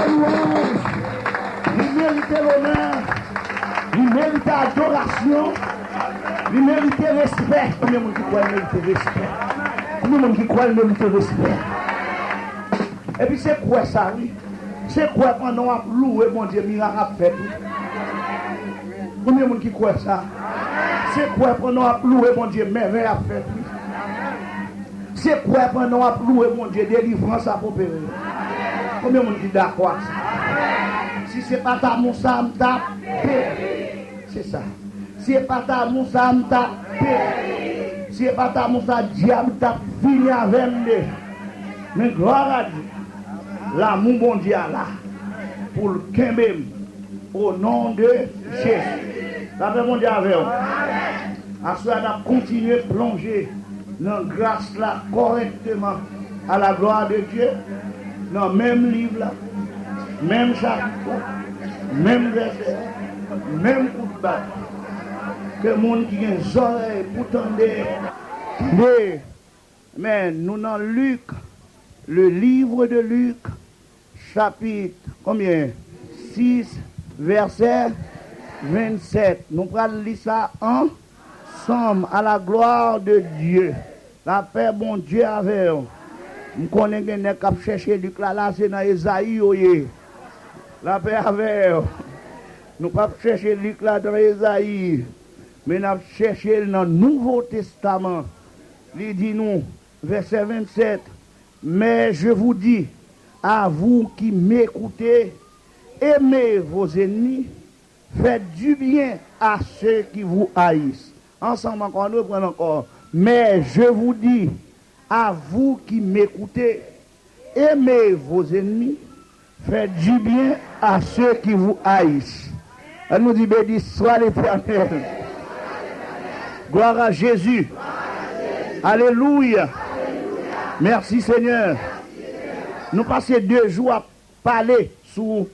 louange, il mérite l'honneur, il mérite l'adoration, il mérite respect. Combien de monde qui croit qu'il mérite respect? Combien de monde qui croit qu'il mérite respect? Et puis c'est quoi ça, oui? C'est quoi pendant qu'on loue, mon Dieu, miracle a fait? Combien de monde qui croit ça? C'est quoi pendant qu'on loue, mon Dieu, merveille a fait? C'est quoi pendant qu'on loue, mon Dieu, délivrance a opéré? Combien de monde qui est d'accord avec ça? Si c'est pas ta moussa, m'ta c'est ça. Si c'est pas ta moussa, m'ta si c'est pas ta moussa, diable t'a fini avec nous. Mais gloire à Dieu. L'amour bon Dieu là. Pour le Kembem. Au nom de Jésus. La paix mon Dieu avec vous. À cela, on a continué à plonger dans la grâce là correctement. À la gloire de Dieu. Dans le même livre là. Même chapitre là. Même verset. Même coup de batte. Que le monde qui a des oreilles pour tendre. Mais nous dans Luc, le livre de Luc, chapitre combien? 6, verset 27. Nous allons lire ça ensemble à la gloire de Dieu. La paix, bon Dieu, avec vous. Nous connaissons que nous chercher Luc là, c'est dans Esaïe. La paix avec vous. Nous ne pouvons pas chercher Luc là dans Esaïe. Mais nous cherchons dans le Nouveau Testament. Il dit nous, verset 27, mais je vous dis, à vous qui m'écoutez, aimez vos ennemis, faites du bien à ceux qui vous haïssent. Ensemble encore, nous prenons encore. Mais je vous dis, à vous qui m'écoutez, aimez vos ennemis, faites du bien à ceux qui vous haïssent. Elle nous dit, béni soit l'Éternel. Gloire à Jésus. Alléluia. Merci Seigneur. Nous passons 2 jours à parler sur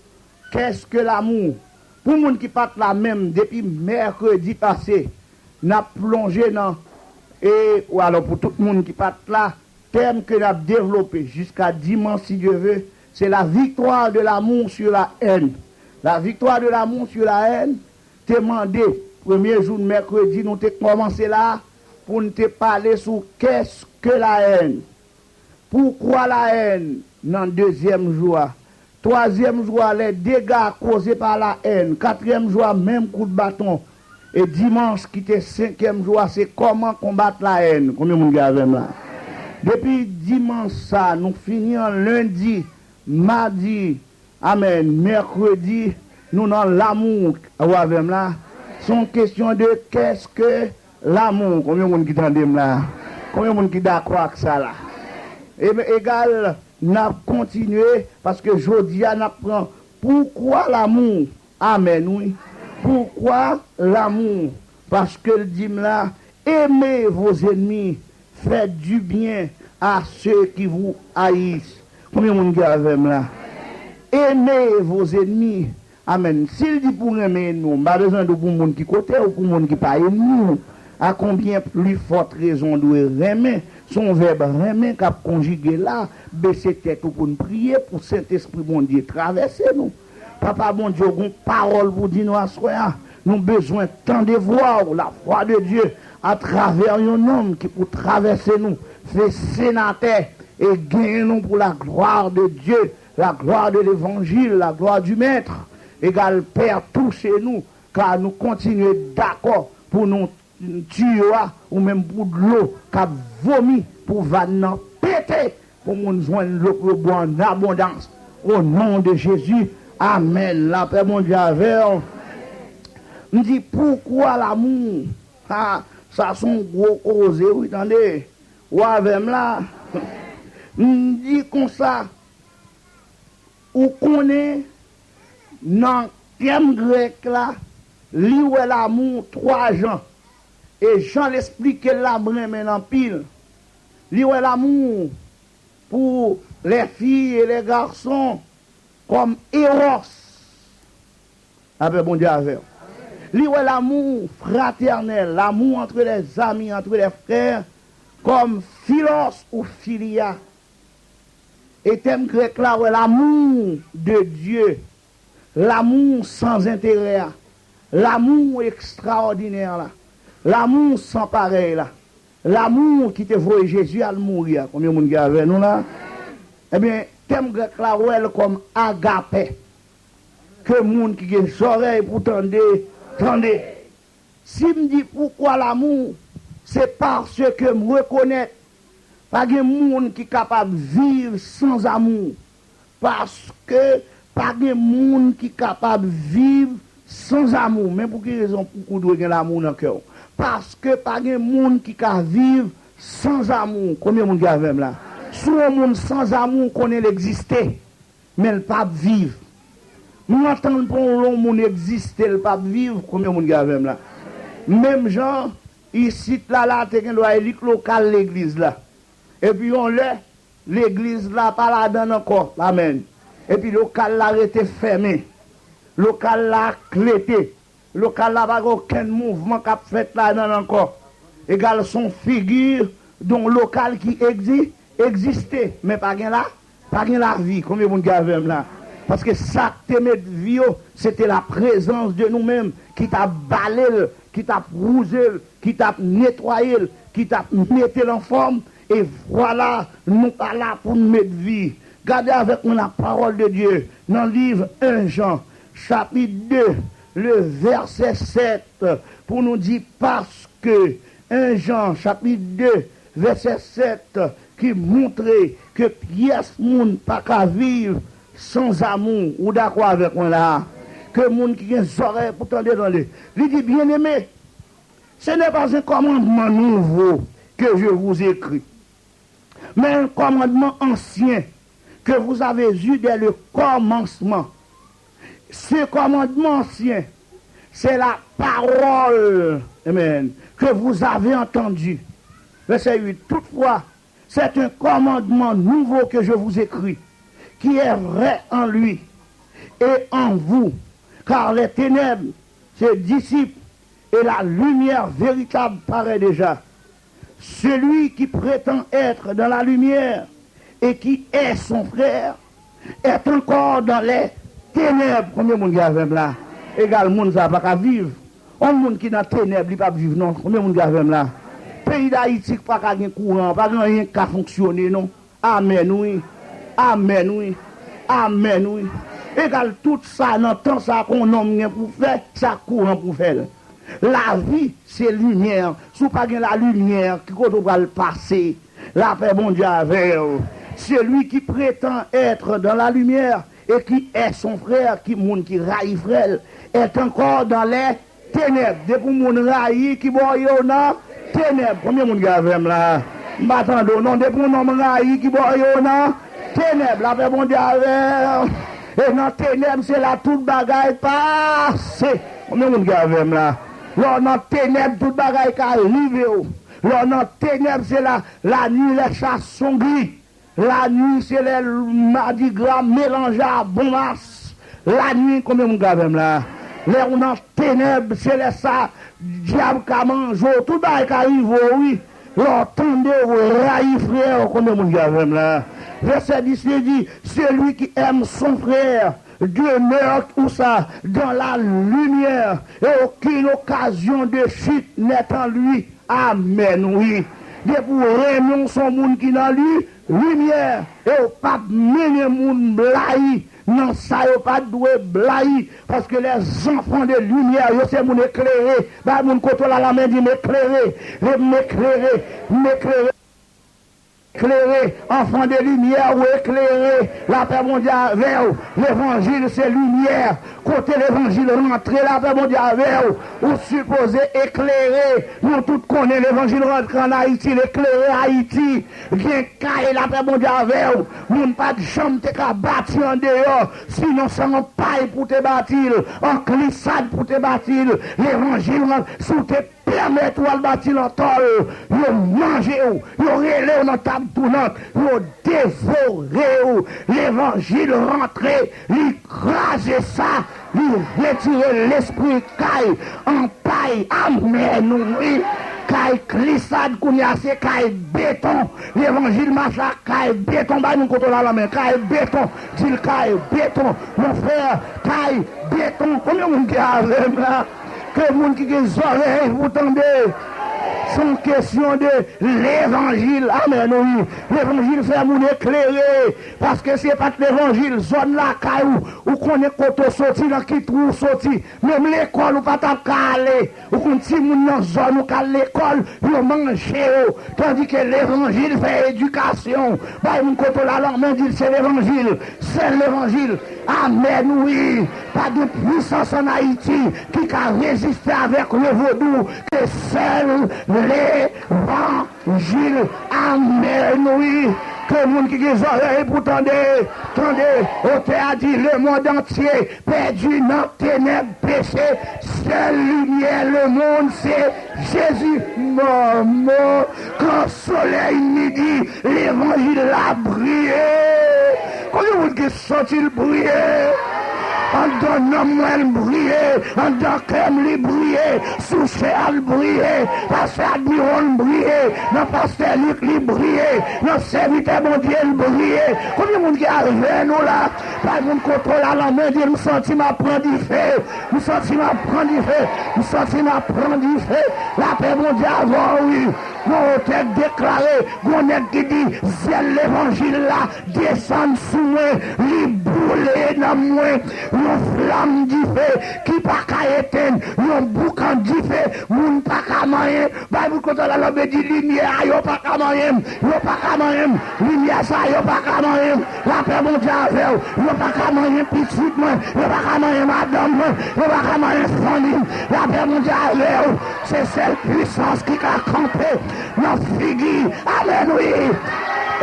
qu'est-ce que l'amour. Pour les gens qui partent là même, depuis mercredi passé, nous avons plongé dans, ou alors pour tout le monde qui part là, thème que nous avons développé jusqu'à dimanche si Dieu veut, c'est la victoire de l'amour sur la haine. La victoire de l'amour sur la haine, demandé, premier jour de mercredi, nous avons commencé là, pour nous parler sur qu'est-ce que la haine. Pourquoi la haine dans le 2e jour. 3e jour, les dégâts causés par la haine. 4e jour, même coup de bâton. Et dimanche, qui était 5e jour, c'est comment combattre la haine. Combien de monde avec là? Depuis dimanche, ça, nous finissons lundi, mardi, amen, mercredi, nous dans l'amour. Avec là, sont question de qu'est-ce que l'amour. Combien de monde qui t'entendent là? Combien de monde qui d'accord avec ça là? Et égal, n'a continué parce que aujourd'hui, on apprend pourquoi l'amour. Amen, oui. Pourquoi l'amour? Parce que le dit là, aimez vos ennemis, faites du bien à ceux qui vous haïssent. Combien de monde qui avec là? Aimez vos ennemis. Amen. S'il dit pour aimer nous, pas besoin de pour monde qui côté ou pour monde qui pas nous. À combien plus forte raison de aimer? Son verbe remet qu'a conjugué là, baisser tête pour nous prier pour Saint-Esprit bon Dieu traverser nous. Papa bon Dieu, une parole pour dire nous à soi, nous besoin tant de voir la foi de Dieu à travers un homme qui pour traverser nous, fait sénateur et gagner nous pour la gloire de Dieu, la gloire de l'évangile, la gloire du maître. Égal Père, touchez-nous, car nous continuons d'accord pour nous tuer ou même pour de l'eau qui vomi pour vanner péter pour nous joindre l'eau boire en abondance au nom de Jésus. Amen. La paix mon Dieu avec nous dit pourquoi l'amour ça sont gros causé oui attendez ou avec là nous dit comme ça ou connaît dans le terme grec là li ou l'amour 3 gens. Et Jean l'explique que l'amour est maintenant pile. Lui est l'amour pour les filles et les garçons comme Eros. Avec bon Dieu avec. Lui est l'amour fraternel, l'amour entre les amis, entre les frères, comme Philos ou Philia. Et thème grec là, ouais, l'amour de Dieu, l'amour sans intérêt, l'amour extraordinaire là, l'amour sans pareil là, l'amour qui te voit Jésus à mourir. Combien de monde avec nous là? Eh bien, thème grec là, ouais, comme agapé. Que monde qui a des oreilles pour tendre. Si me dit pourquoi l'amour, c'est parce que me reconnaître pas de monde qui est capable de vivre sans amour. Parce que pas de monde qui est capable de vivre sans amour. Mais pour quelle raison pour qu'on doit l'amour dans le cœur? Parce que pas de monde qui peut vivre sans amour. Combien de monde a même là? Si un monde sans amour connaît l'exister, mais il pas vivre. Nous entendons pour un monde exister, il pas vivre. Combien de monde a même là? Même gens, ici, là, tu as un local l'église là. Et puis on l'a, l'église là, pas là-dedans encore. Amen. Et puis le local là était fermé. Le local là clété. Le local là, pas aucun mouvement qui a fait là-dedans encore. Égal son figure dont le local qui existait. Mais pas là, pas la vie. Combien de monde là? Parce que ça qui te met de vie, c'était la présence de nous-mêmes qui t'a balayé, qui t'a rousé, qui t'a nettoyé, qui t'a mis en forme. Et voilà, nous pas là pour nous mettre vie. Gardez avec nous la parole de Dieu dans le livre 1 Jean, chapitre 2, le verset 7, pour nous dire parce que 1 Jean, chapitre 2, verset 7, qui montrait que pièce monde pas qu'à vivre sans amour. Ou d'accord avec moi là? Que monde qui a des oreilles pour tendre dans les. Il dit bien aimé, ce n'est pas un commandement nouveau que je vous écris, mais un commandement ancien que vous avez eu dès le commencement. Ce commandement ancien, c'est la parole, amen, que vous avez entendu. Verset 8. Toutefois, c'est un commandement nouveau que je vous écris, qui est vrai en lui et en vous, car les ténèbres se dissipent et la lumière véritable paraît déjà. Celui qui prétend être dans la lumière et qui est son frère est encore dans les ténèbres. Combien de monde qui a là? Égal, monde ça va pas vivre. Un monde qui est dans les ténèbres, il ne peut pas vivre, non. Combien de monde qui a là? Pays d'Haïti, pas qu'à un courant, pas rien qui a fonctionné, non. Amen, oui. Amen, oui. Amen, oui. Égal, tout ça, dans le temps, ça qu'on nomme pour faire, ça courant pour faire. La vie, c'est lumière. Si vous n'avez pas la lumière, qui va le passer, la paix, bon Dieu, avec vous. Celui qui prétend être dans la lumière et qui est son frère, qui raille frère, est encore dans les ténèbres. Depuis mon raille qui boit dans les ténèbres. Combien de monde avec là? M'attendons, non, depuis mon raille qui boit dans les ténèbres. La paix, bon Dieu, avec. Et dans les ténèbres, c'est là toute bagaille passée. Combien de monde avec là? Là, dans les ténèbres, toute bagaille qui arrive. Là, dans les ténèbres, c'est la nuit, les chats sont gris. La nuit, c'est les mardi gras mélangés à bon masse. La nuit, combien de monde là? Là, on dans les ténèbres, c'est les ça, diable qui mange, tout bagaille qui arrive, oui. Là, attendez, raï frère, combien de monde là? Verset 10, il dit, celui qui aime son frère demeure tout ça dans la lumière et aucune occasion de chute n'est en lui. Amen, oui. De pour réunion son monde qui dans lui, lumière, et au pas mener monde blaï. Non, ça n'a pas doué blaï, parce que les enfants de lumière, c'est mon éclairé. Bah, mon côté là, la main dit m'éclairer, m'éclairer. Éclairer, enfant de lumière ou éclairer, la paix mondiale vers l'évangile c'est lumière, côté l'évangile rentrer, la paix mondiale vers ou supposé éclairer, nous tous connaissons l'évangile rentrer en Haïti, l'éclairer Haïti, bien caille la paix mondiale vers nous pas de chambre te ka bâti en dehors, sinon c'est en paille pour te bâtir, en glissade pour te bâtir, l'évangile sous tes permettre de bâtir l'entol, de manger, de relais dans table tournante, de dévorer, l'évangile rentrer, l'écraser ça, retirer l'esprit caille en paille. Amen, oui. caille glissade qu'on y a, c'est caille béton. L'évangile marche à caille béton. Bah, nous contrôlons la main. Caille béton. Dis le caille béton. Mon frère, caille béton. Combien de monde qui a avec là? Que monde qui a des oreilles, vous entendez? Sans question de l'évangile. Amen, oui. L'évangile fait mon éclairer. Parce que c'est pas l'évangile. Zone la caillou. Ou qu'on est côté sorti, dans qui trouve sorti. Même l'école, ou pas ta calé. Ou qu'on tire moun dans zone, ou qu'à l'école, ou manger. Tandis que l'évangile fait éducation. Bah, mon côté la langue, mais dit c'est l'évangile. C'est l'évangile. Amen, oui. Pas de puissance en Haïti qui a résisté avec le vaudou que seul l'évangile. Amen, oui. Que le monde qui a des oreilles pour tendre, au théâtre dit le monde entier perdu dans ténèbres péché, seule lumière, le monde c'est Jésus. Maman, quand le soleil midi, l'évangile a brillé. Combien de monde qui sont-ils briller? En donnant moi le briller, en donnant crème le briller, sous le briller, pasteur Admiron le briller, dans pasteur Luc le briller, dans serviteur mon Dieu le briller. Combien de monde qui arrive nous là? Pas de contrôle à la main, dit, nous sentons ma prendre du feu, nous sentons ma prendre du feu, nous sentons ma prendre du feu. La paix mon Dieu avant, oui. Mon tête déclaré, mon qui dit, c'est l'évangile là, descend sous moi, les boulets dans moi, une flamme du feu, qui pas qu'à éteindre, un boucan du feu, moun pas qu'à moyen, Bible quand la langue dit lumière, yo pas qu'à moyen, lumière ça, yo pas qu'à moyen, la paix mon Dieu avec, yo pas qu'à moyen petit moi, yo pas qu'à moyen madame moi, yo pas qu'à moyen famille, la paix mon Dieu avec, c'est cette puissance qui a campé. Dans figi, amen oui.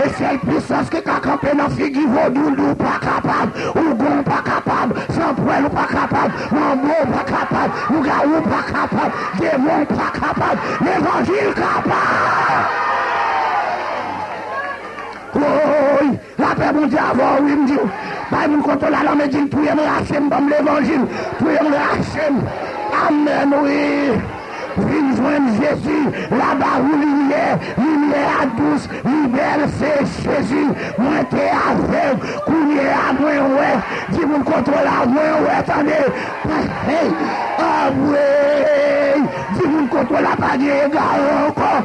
Et c'est la puissance qui a campé dans figi, vaudou pas capable, ou gon pas capable, sans poil ou pas capable, mambo pas capable, ou gaou pas capable, démon pas capable, l'évangile capable. Oui, la paix mon Dieu avant, oui, me dit, bah, mon contrôle la langue me dit, tout y est Hachem, dans l'évangile, tout y est Hachem. Amen oui. Viens joindre Jésus, là-bas où lumière douce, libère c'est Jésus, moi t'es aveugle, couillé à moi, ouais, dis mon contrôle à moi, ouais, attendez, hey, ah ouais, dis mon contrôle à pas d'égal encore,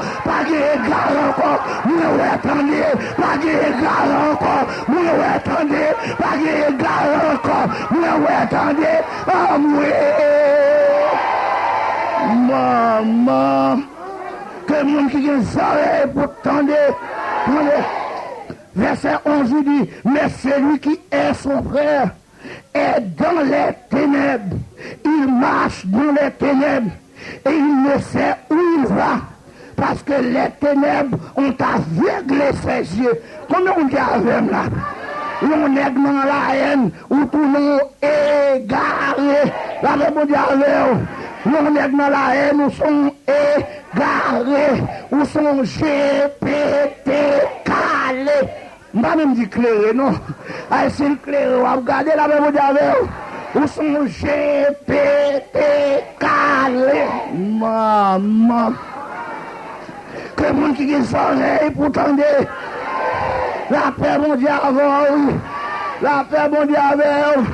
moi ouais, attendez, pas d'égal encore, moi ouais, attendez, pas d'égal encore, moi ouais, attendez, ah ouais. Maman, que le monde qui a des oreilles pour tendre. Verset 11 dit, mais celui qui est son frère est dans les ténèbres. Il marche dans les ténèbres et il ne sait où il va. Parce que les ténèbres ont aveuglé ses yeux. Combien on dit avec là? On est dans la haine, ou tout le monde est égaré. La même dit avec on est dans la haine, nous sommes égarés, nous sommes GPT calés. Je ne vais pas même dire clairé, non. Si le clairé, on va regarder la même chose. Nous sommes GPT calés. Maman. Que le monde qui a des oreilles pour tendre. La paix mondiale avant. La paix mondiale avant.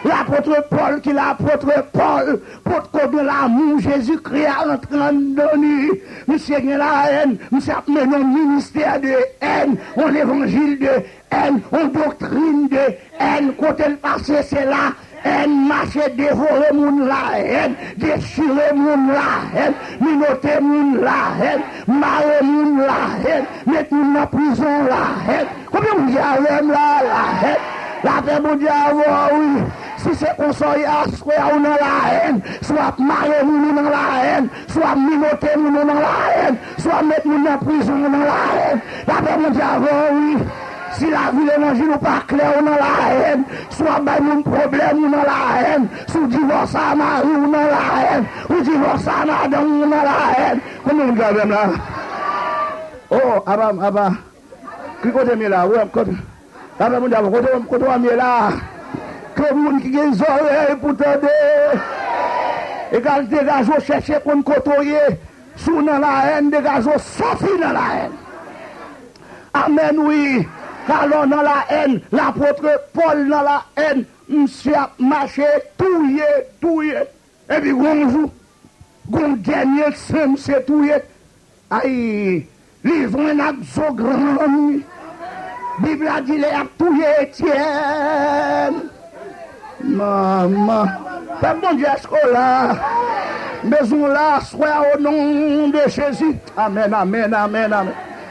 L'apôtre Paul, qui l'apôtre Paul, pour que de l'amour, Jésus-Christ a en train de donner. Monsieur a la haine, monsieur a mené un ministère de haine, un évangile de haine, une doctrine de haine. Côté le passé, c'est là. Haine, marcher, dévorer moun la haine, déchirer moun la haine, minoter moun la haine, marrer moun la haine, mettre moun en prison la haine. Combien vous dites la haine? La paix mondiale, oui. Si c'est qu'on soit soit on dans la haine, soit marrer nous dans la haine, soit minoter nous dans la haine, soit mettre nous en prison dans la haine. La paix mondiale, oui. Si la vie l'évangile n'est pas claire dans la haine, soit by mon problème dans la haine, soit divorce à Marie ou dans la haine, ou divorce à Madame ou dans la haine. Comment on regarde là? Oh, Abba. Qui côté mieux là? Oui, côté. Abba, mon Dieu, côté mieux là. Que le monde qui a des oreilles pour t'aider. Égalité d'âge, chercher pour nous côtoyer. Sous dans la haine, dégagez, sorti dans la haine. Amen, oui. Alors dans la haine, l'apôtre Paul dans la haine, monsieur a marché, touillé. Et puis, bonjour, dernier, c'est touillé. Aïe, ils ont un acte grand. Bible a dit, les a touillé Étienne. Maman, pas bon Dieu, est-ce que là, maison là, soit au nom de Jésus. Amen.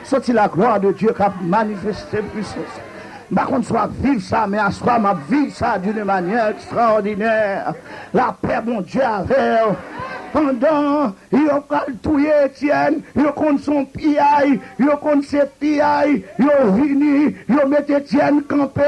Sorti la gloire de Dieu qui a manifesté puissance. Par contre, soit vivre ça, mais à soi, ma vie ça d'une manière extraordinaire. La paix, mon Dieu, avec. Pendant, il a tué Étienne, il a contre son piaille, il a contre ses piailles, il a venu, il a mis Étienne campé,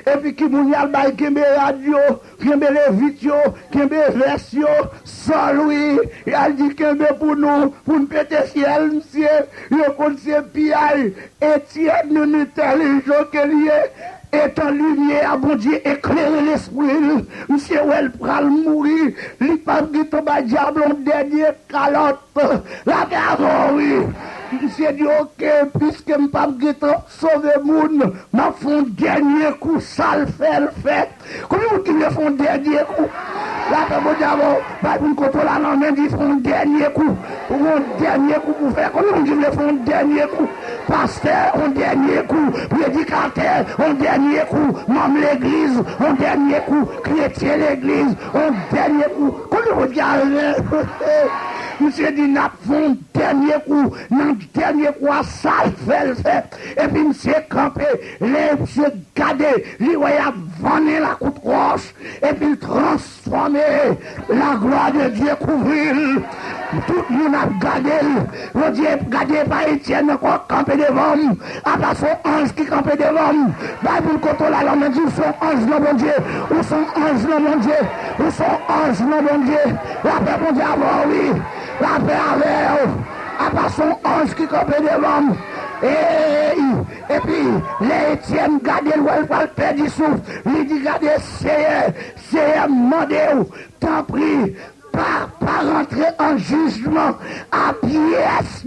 et puis qui m'a dit, il y a radio, il y a les vidéos, il y a les versions, sans lui, il a dit qu'il y a pour nous péter ciel, monsieur, il a contre ses piailles, Étienne nous intelligent qu'il y est. Et en lumière, bon Dieu, éclairer l'esprit. Monsieur, où elle pral mourir. Il pas dit tomber diable en dernier calotte. La garde, oui. Monsieur dit, ok, puisque je ne pas sauver le monde, je fais un dernier coup, ça le fait. Comment vous voulez faire un dernier coup? La mon diable, vous contrôlez la main, ils font un dernier coup. Un dernier coup pour faire. Comment vous voulez faire un dernier coup? Pasteur, un dernier coup. Prédicateur, un dernier coup. Membre l'église, un dernier coup. Chrétien l'église, un dernier coup. Comment vous diable? Monsieur dit, n'a fait un dernier coup. Dans dernier coup, ça fait. Et puis, monsieur campé, les monsieur gardé, lui, il a vendu la coupe roche. Et puis, transformé. La gloire de Dieu couvrir. Tout le monde a gardé. Le Dieu gardé par Étienne encore campé devant. À part son ange qui campé devant. Bible contrôle la langue dit, son ange non mon Dieu. Ou son ange non mon Dieu. Ou son ange non mon Dieu. La paix mon Dieu avant, oui. La paix avec. À part son ange qui campé devant. Et puis, les Étienne gardé le va perdre du souffle. Il dit, gardez, c'est demandé, tant pis, pas rentrer en jugement à pièce,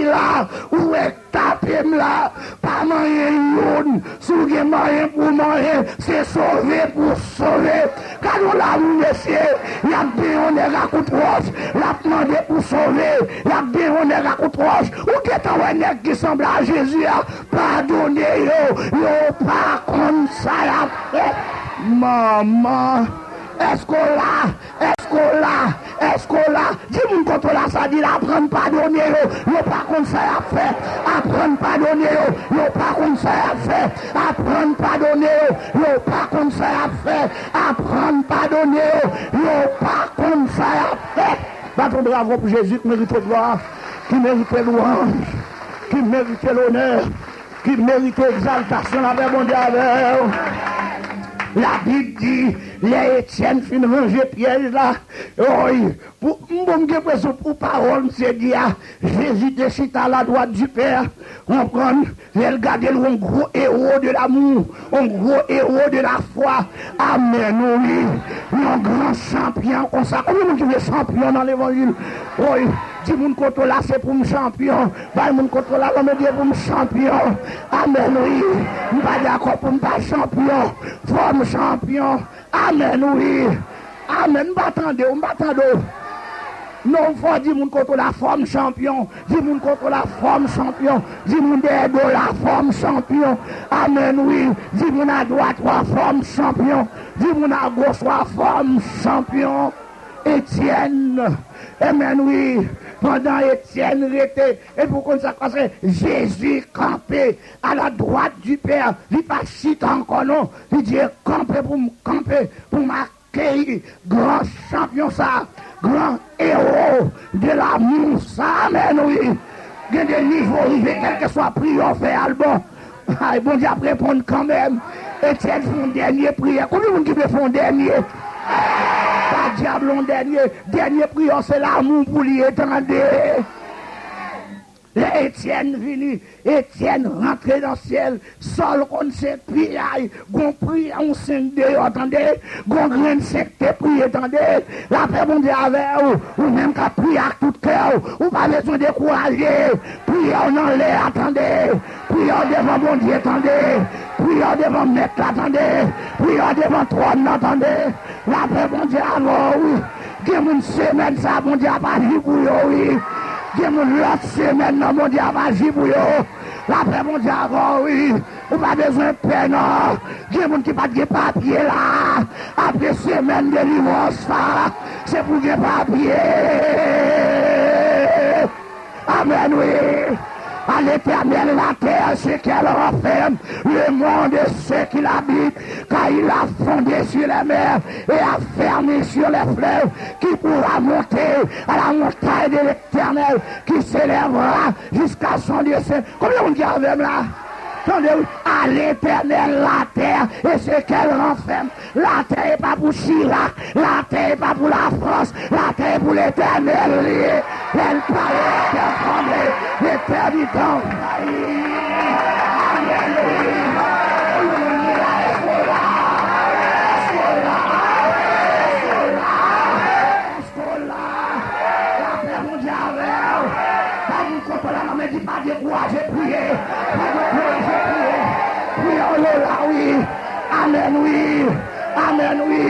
là, où est tapé là, pas moyen, sous le moyen pour moyen, c'est sauver pour sauver. Quand on l'a monsieur, il y a bien on est à coup de roche, l'a demandé pour sauver, il y a bien on est à coup de roche, ou qui est un nègre qui semble à Jésus, pardonnez yo, pas comme ça, maman. Est-ce qu'on l'a, dis-moi contre là, ça dit apprendre pardonner, yo pas comme ça a fait, apprendre pardonner, yo pas comme ça a fait, apprendre pardonner, yo pas comme ça a fait, apprendre pardonner, yo pas comme ça a fait. Battons bravo pour Jésus qui mérite gloire, qui mérite louange, qui mérite l'honneur, qui mérite exaltation avec mon Dieu. La Bible dit, les Étienne fin ranger piège là. Pour parole, c'est dire, Jésus décide à la droite du Père. On prend, il garde un gros héros de l'amour, un gros héros de la foi. Amen, oui. Un grand champion comme ça. Comment vous dites champion dans l'évangile? Oui. Si mon côté là, c'est pour me champion. Bah, mon côté là, on me dit pour me champion. Amen, oui. Je ne suis pas d'accord pour me pas champion. Forme champion. Amen, oui. Amen, m'attendez. Non, il faut dire mon côté la forme champion. Dis mon côté la forme champion. Dis mon derrière la forme champion. Amen, oui. Dis mon à droite la forme champion. Dis mon à gauche la forme champion. Étienne. Amen, oui. Pendant Étienne était, et pourquoi ça passe, Jésus campé à la droite du Père, il pas chite encore non, il dit camper, pour m'accueillir, grand champion ça, grand héros de l'amour, ça, amen, oui. Il y a des niveaux arrivés, quel que soit prière, fait album. Ah, bon Dieu, répondre quand même. Étienne fait une dernière prière. Combien de monde qui peut faire un dernier? Pas diable en dernier prière, c'est l'amour pour lui étendre. Étienne venu, Étienne rentré dans le ciel, seul qu'on sait prier, gon prie, on s'en attendez, gon grain secte prier, attendez, la paix mon Dieu avec ou même qu'à prier à tout cœur, ou pas besoin de décourager, prier en l'air, attendez, prier devant mon Dieu, attendez, prier devant maître, attendez, prier devant trône, attendez, la paix mon Dieu avec oui, qu'il y a une semaine, ça mon Dieu a pas dit pour oui. Dieu l'autre semaine, non, mon Dieu, va agir pour eux. La paix, mon Dieu, oui. On n'a pas besoin de paix, non. Dieu, mon qui pas de papier là. Après semaine de divorce, c'est pour des papiers. Amen, oui. À l'éternel, la terre, ce qu'elle renferme, le monde et ceux qui l'habitent, car il a fondé sur les mers et a fermé sur les fleuves, qui pourra monter à la montagne de l'éternel, qui s'élèvera jusqu'à son Dieu saint. Combien on dit avec là? Attendez, à l'éternel, la terre et ce qu'elle renferme. La terre n'est pas pour Chirac, la terre n'est pas pour la France, la terre est pour l'éternel. Elle paraît qu'elle tremble, l'éternité envahit. Pas décourager, prier. Oui. Amen, oui. Amen, oui.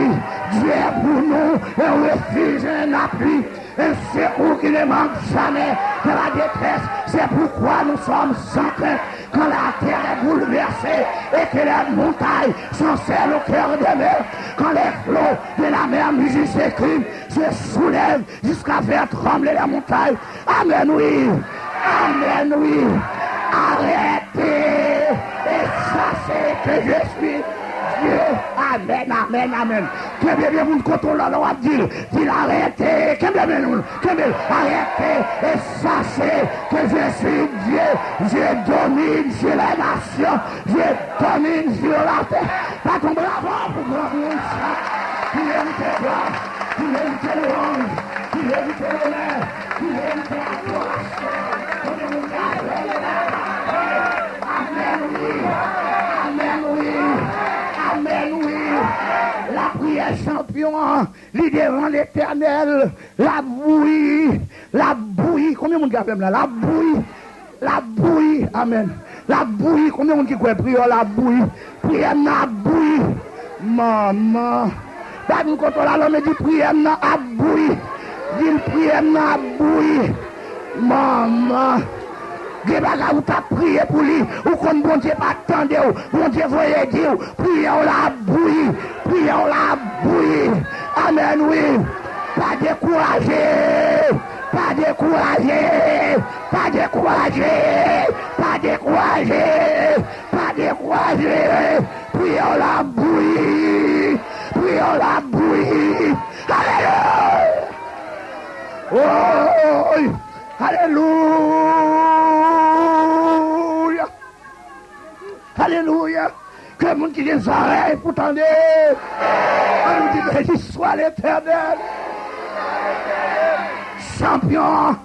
Dieu est pour nous un refuge, un appui, un secours qui ne manque jamais de la détresse. C'est pourquoi nous sommes sans crainte quand la terre est bouleversée et que les montagnes sont celles au cœur des mers. Quand les flots de la mer musicent ses crimes se soulèvent jusqu'à faire trembler les montagnes. Amen, oui. Amen, oui. Arrêtez et sachez que je suis Dieu. Amen, amen, amen. Que bien vous contrôlez la loi dire. Dis arrêtez. Que bien arrêtez et sachez que je suis Dieu. Je domine sur les nations. Je domine sur la terre. Pas ton bravo pour grand monde. Qui aime tes bras. Qui aime tes louanges. Qui aime tes honneurs. Qui aime tes adorations. Amen, oui. La prière champion, l'idée devant l'éternel, la bouillie, combien de monde qui a fait là? La bouillie, amen. La bouillie, combien de monde qui a prié la bouillie? Prière la bouillie, maman. Pas nous quand on l'a l'homme dit prière la bouillie, dit prière la bouillie, maman. Des bagages où t'as prié pour lui, ou comme bon Dieu pas attendre, bon Dieu voyait dire, priez la bouillie, amen, oui, pas décourager, priez la bouillie, alléluia, oh, alléluia. Alléluia. Que le monde qui les oreilles pour tendre. On nous dit béni soit l'éternel. Champion,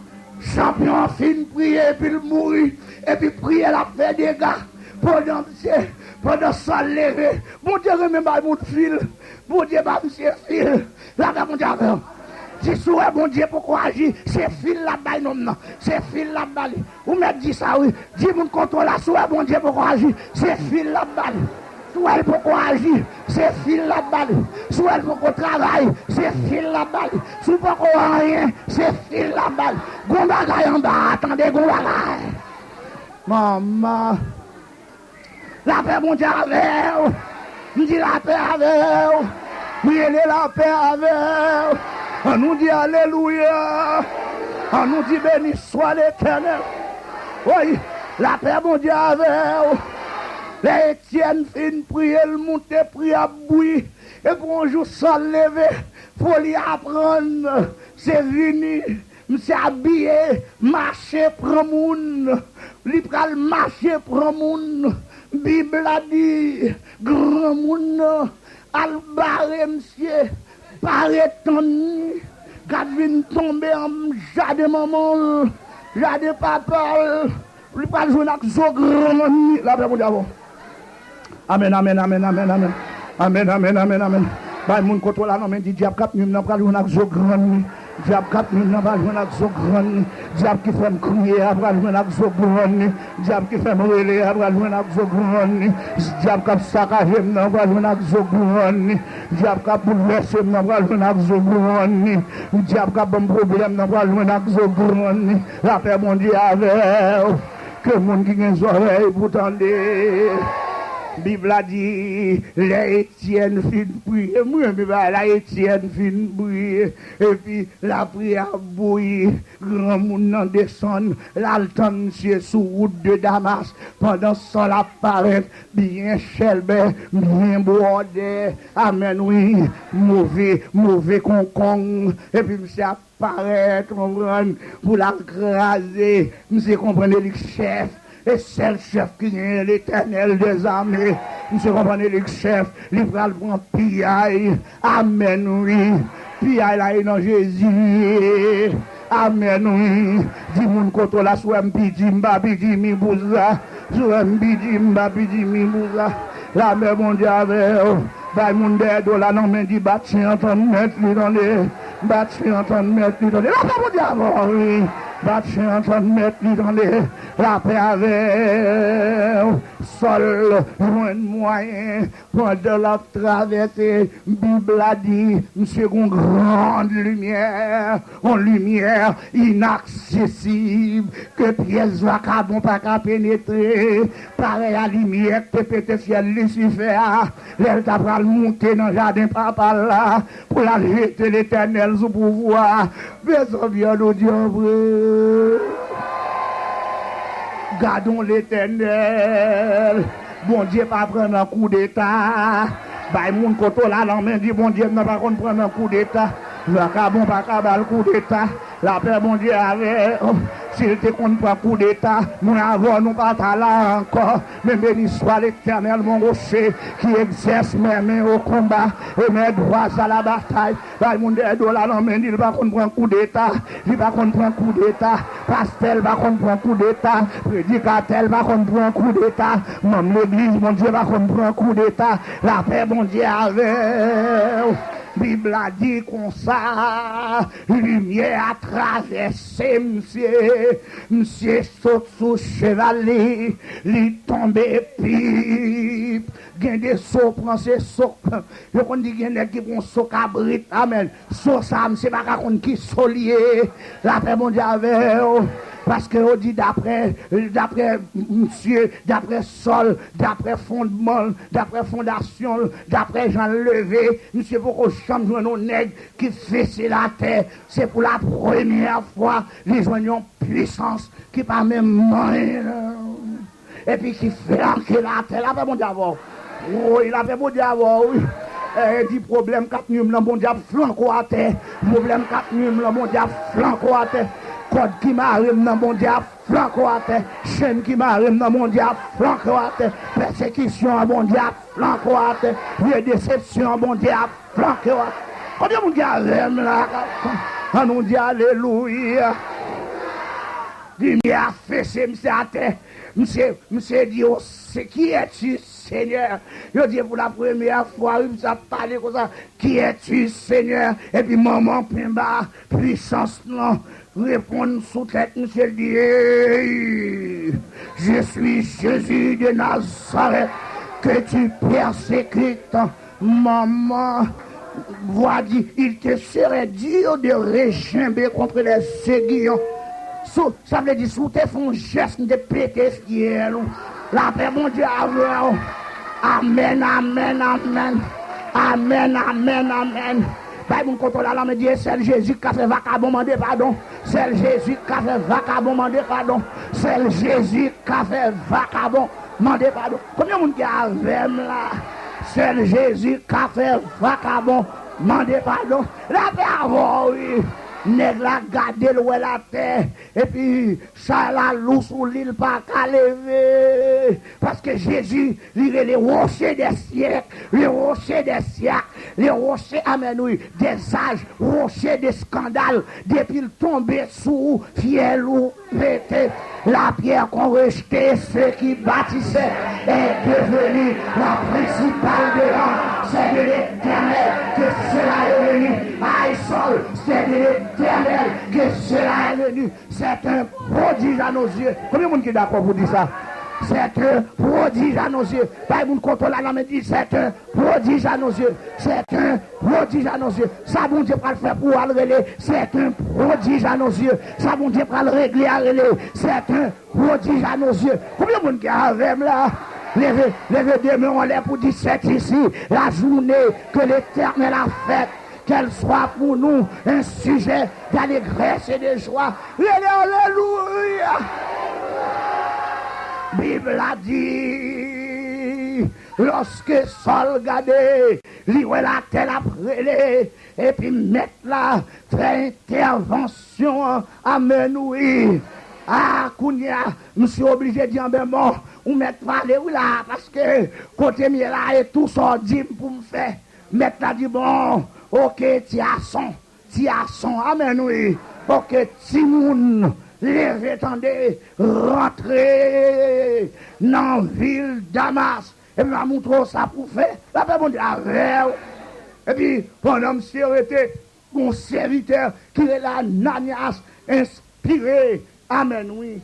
fin prier, puis il mourit. Et puis prier la paix des gars. Pendant ça lever. Bon Dieu, même pas mon fil. Bon Dieu, pas monsieur fil. Là, mon Dieu, si souhait bon Dieu pourquoi agir, c'est fil là-bas, non, c'est fil là-bas. Ou même dit ça, oui. Dis mon contrôle là, souhait bon Dieu pourquoi agir, c'est fil là-bas. Souhait pourquoi agir, c'est fil là-bas. Souhait pourquoi travailler, c'est fil là-bas. Souhait pourquoi rien, c'est fil là-bas. Gondagaï en bas, attendez, gondagaï. Maman, la paix bon Dieu avec vous. Dis la paix avec vous. Priez la paix avec vous. On nous dit alléluia. On nous dit béni soit l'éternel. Oui, la paix mon Dieu avec vous. Les Étienne fin prier, le monter, prier à bouillir. Et pour un jour sans lever, faut lui apprendre. C'est venu, m'se habillé, marcher, prend moun. Li pral marcher, prend moun. Bible a dit, grand moun, al barre m'sieur. Paraît ton nuit, quand vient tomber en jardin maman, Jardin papa, lui pas jouer avec zo grand la paix mon diable. Amen, amen, amen, amen, amen. Amen, amen, amen, amen. Bah, mon contrôle là, non, mais dit diable cap, nous n'avons pas joué avec zo grand. Diable cap, nous n'avons pas joué avec zo grand. Diable qui fait me crier, après jouer avec zo grand. Diable qui fait me relayer, après jouer avec zo grand. Diable cap saccagé, nous n'avons pas joué avec zo grand. Diable cap bouleversé, nous n'avons pas joué avec zo grand. Diable cap bon problème, nous n'avons pas joué avec zo grand. La paix, mon Dieu, avec que monde qui a des oreilles pour tendre. Bible a dit, les Étienne fin prier, moi, la Étienne fin prier, et puis la prière bouillir, grand monde descend, l'altan monsieur sous route de Damas, pendant ça l'apparaît, bien chelbe, bien bordé, amen oui, mauvais concon, et puis monsieur apparaît, comprendre, pour l'aggraser, monsieur comprenez le chef. Et c'est le chef qui est l'Éternel des armées. Monsieur comprenez le chef, il va le prendre pillaille. Amen, oui. Pillaille là, dans Jésus. Amen, oui. Dis mon koto la souem pidi mba pidi mi bouza. Souem pidi mba pidi mi bouza. La mère mon Dieu avec bah mon dedo là non mais dit bâti entendre mettre lui dans les bâti entendre mettre lui dans les. La mon Dieu avec oui. Bâti entendre mettre lui dans les. La paix avec sol, loin de moyen, pendant la traversée, Bible a dit, monsieur, une grande lumière, une lumière inaccessible, que pièce vacabon pas qu'à pénétrer, pareil à lumière que peut-être ciel Lucifer, l'elle t'a pas monter dans le jardin papa là, pour la jeter l'éternel sous pouvoir, mais ça vient nous dire vrai. Gardons l'Éternel. Bon Dieu pas prendre un coup d'état. Bah mon koto là l'homme dit bon Dieu n'a pas prendre un coup d'état. Vacabon pas qu'à le coup d'état. La paix bon Dieu avait s'il te compte pas coup d'état, nous n'avons pas là encore. Mais béni soit l'Éternel mon rocher qui exerce mes mains au combat et mes droits à la bataille. Bah mon Dieu là l'homme il va prendre un coup d'état. Il va prendre un coup d'état. Pasteur va prendre un coup d'état. Prédicateur va prendre un coup d'état. Même l'église mon Dieu va prendre un coup d'état. La paix mon Dieu avait. Bible a dit comme ça, lumière a traversé, monsieur saute sous chevalet, il tombe pipe, gain des sauts, prend ses sauts, je connais qu'il y a qui prend saut cabrit, amen, saut ça, c'est pas contre qui solier, la paix mondiale, parce que on dit d'après monsieur, d'après sol, d'après fondement, d'après fondation, d'après Jean Levé, monsieur pour qu'on chante nos nègres qui fait c'est la terre, c'est pour la première fois les joignons puissance qui pas même moyen et puis qui fait entrer la terre, là bon d'abord. Oh, il a fait bon d'abord, oui. Dit problème 4 numéros dans bon diable flanco à terre, problème 4 numéros dans bon diable flanco à terre. Code qui m'arrive dans mon diable, flanco à terre. Chaîne qui m'arrive dans mon diable, flanco à terre. Persécution à mon diable, flanco à terre. Déception à mon diable, flanco à terre. Combien mon diable aime là? On nous dit alléluia. Lumière fessée, monsieur à terre. Monsieur dit, oh, c'est qui es-tu, Seigneur? Je dis pour la première fois, il a parlé comme ça. Qui es-tu, Seigneur? Et puis, maman, Pimba, puissance, non. Répondre sous tête, monsieur dit, je suis Jésus de Nazareth, que tu persécutes, maman. Voix dit, il te serait dur de réchimber contre les aiguillons. Ça veut dire, sous tes fonds gestes de péter ce ciel. La paix, mon Dieu, amen, amen, amen. Amen, amen, amen. Bah, mon contrôle là, me dit, c'est Jésus qui a fait vacabon, mandé pardon. C'est Jésus qui a fait vacabon, mandé pardon. C'est Jésus qui a fait vacabon, mandé pardon. Combien de monde qui a même là? C'est Jésus qui a fait vacabon, mandé pardon. La paix avant, oui. nèg la garder la terre et puis ça la loup sous l'île pas qu'à lever parce que Jésus il est les rochers des siècles, les rochers des siècles, les rochers amen oui des âges, rochers des scandales depuis tomber sous fiel ou pété la pierre qu'on rejetait ceux qui bâtissaient est devenue la principale de l'homme. C'est de l'Éternel que cela est venu. Aïe sol, c'est de l'Éternel que cela est venu. C'est un prodige à nos yeux. Combien de monde qui est d'accord pour dire ça? C'est un prodige à nos yeux. Pas de contrôle à la main dit c'est un prodige à nos yeux. C'est un prodige à nos yeux. Ça bon Dieu pas le faire pour le relais. C'est un prodige à nos yeux. Ça bon Dieu pas le régler à relais. C'est un prodige à nos yeux. Combien de monde qui a avec là? Levez deux mains en l'air pour 17 ici. La journée que l'Éternel a faite, qu'elle soit pour nous un sujet d'allégresse et de joie. Alléluia. Bible a dit, lorsque Saul gardait, lui la terre après et puis mettre là, fait intervention, amen oui. Ah, Kounia, je suis obligé de dire, ben bon, ou mettre parler ou là, parce que côté mieux là, et tout ça dit pour me faire. Mettre là, dit bon, ok, tiasson, amen oui. Ok, Timoun, levez, attendez, rentrez dans la ville Damas, et puis, je montre ça pour faire. La paix, bon Dieu, et puis, pendant que j'ai été mon serviteur, qui est là, Nanias, inspiré. Amen, oui.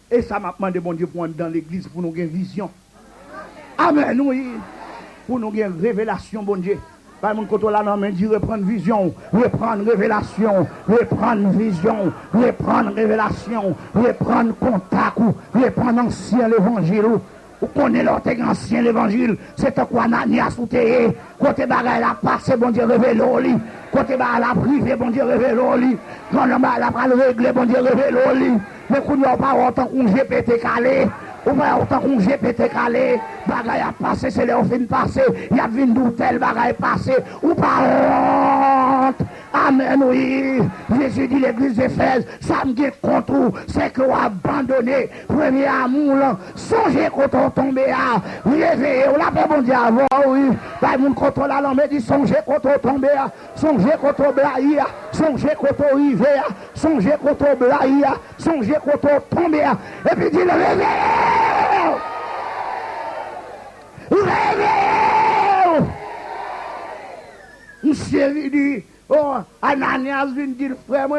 Et ça m'a demandé, bon Dieu, pour entrer dans l'église, pour nous avoir une vision. Amen, oui. Pour nous avoir une révélation, bon Dieu. Par mon côté là, non, mais dit reprendre vision, reprendre révélation, reprendre vision, reprendre révélation, reprendre contact, reprendre ancien l'évangile. Vous connaissez l'autre ancien l'évangile, c'est quoi Ananias ou Théé, côté bagaille la passé, bon Dieu révèle au lit, côté bagaille la privé, bon Dieu révèle au lit, quand le bagaille la pas le régler, bon Dieu révèle au lit, mais qu'on n'y a pas autant qu'on GPT calé, ou pas autant qu'on GPT calé, bagaille a passé, c'est les fin passé, il y a vu d'où tel bagaille passé, ou pas honte, amen oui, Jésus dit l'église d'Éphèse, ça me dit contre vous, c'est que vous abandonnez, premier amour là, songez quand on tombe à, réveillez, on l'a fait bon Dieu avant, oui, bah mon contre la langue dit songez quand on tombe à, songez quand on blaye, songez quand on rive, songez quand on blaye, songez quand on tombe à, et puis dit réveillez, réveillez, monsieur lui dit, oh, Ananias vient dire, frère, moi,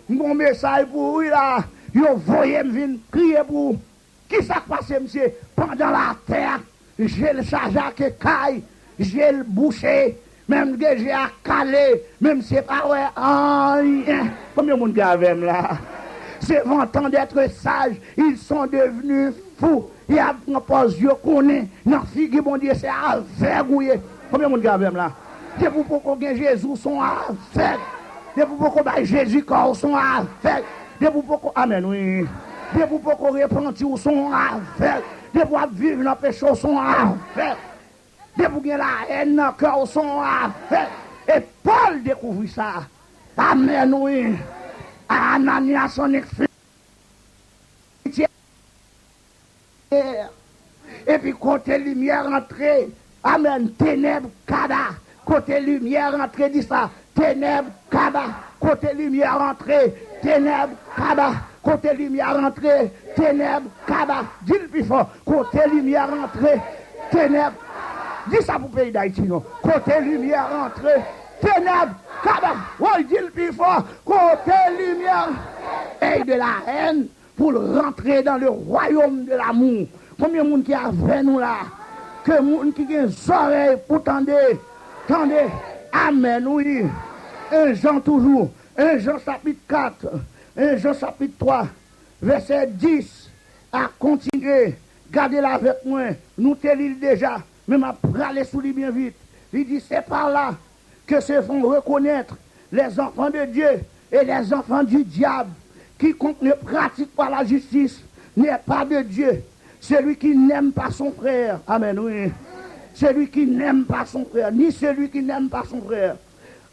mon message pour vous là, yo voyez me venir crier pour qui ça passe, monsieur, pendant la terre, j'ai le chargé qui caille, j'ai le boucher, même que j'ai à caler, même si c'est pas ouais, rien. Combien de monde qui avec là? C'est vantant d'être sage, ils sont devenus fous. Il y a un poste, je connais, dans figure, bon Dieu, c'est aveuglé. Combien de monde qui avec là? C'est pour qu'on gagne Jésus, sont aveugles. C'est pour qu'on baille Jésus, corps, sont aveugles. C'est pour qu'on, amen, oui. C'est pour qu'on repentir, sont aveugles. C'est pour vivre dans le péché, sont aveugles. C'est pour gagner la haine dans le cœur, sont aveugles. Et Paul découvrit ça. Amen, oui. Ananias, son excellent. Et puis, côté lumière entrée, amen, ténèbres, kada. Côté lumière entrée, dit ça, ténèbres, kada. Côté lumière entrée, ténèbres, kada. Côté lumière entrée, ténèbres, kada. Dis le plus fort, côté lumière entrée, ténèbres. Dis ça pour le pays d'Haïti, non. Côté lumière entrée, ténèbres, kada. Oui, dis le plus fort, côté lumière. Et de la haine pour rentrer dans le royaume de l'amour. Combien de monde qui a avec nous là? Que monde qui a des oreilles pour tendre. Tendez. Amen, oui. 1 Jean toujours. 1 Jean chapitre 4. 1 Jean chapitre 3. Verset 10. À continuer. Gardez-la avec moi. Nous te lisons déjà. Mais m'a pralé sous lui bien vite. Il dit c'est par là que se font reconnaître les enfants de Dieu et les enfants du diable. Quiconque ne pratique pas la justice n'est pas de Dieu. Celui qui n'aime pas son frère. Amen, oui. Celui qui n'aime pas son frère, ni celui qui n'aime pas son frère.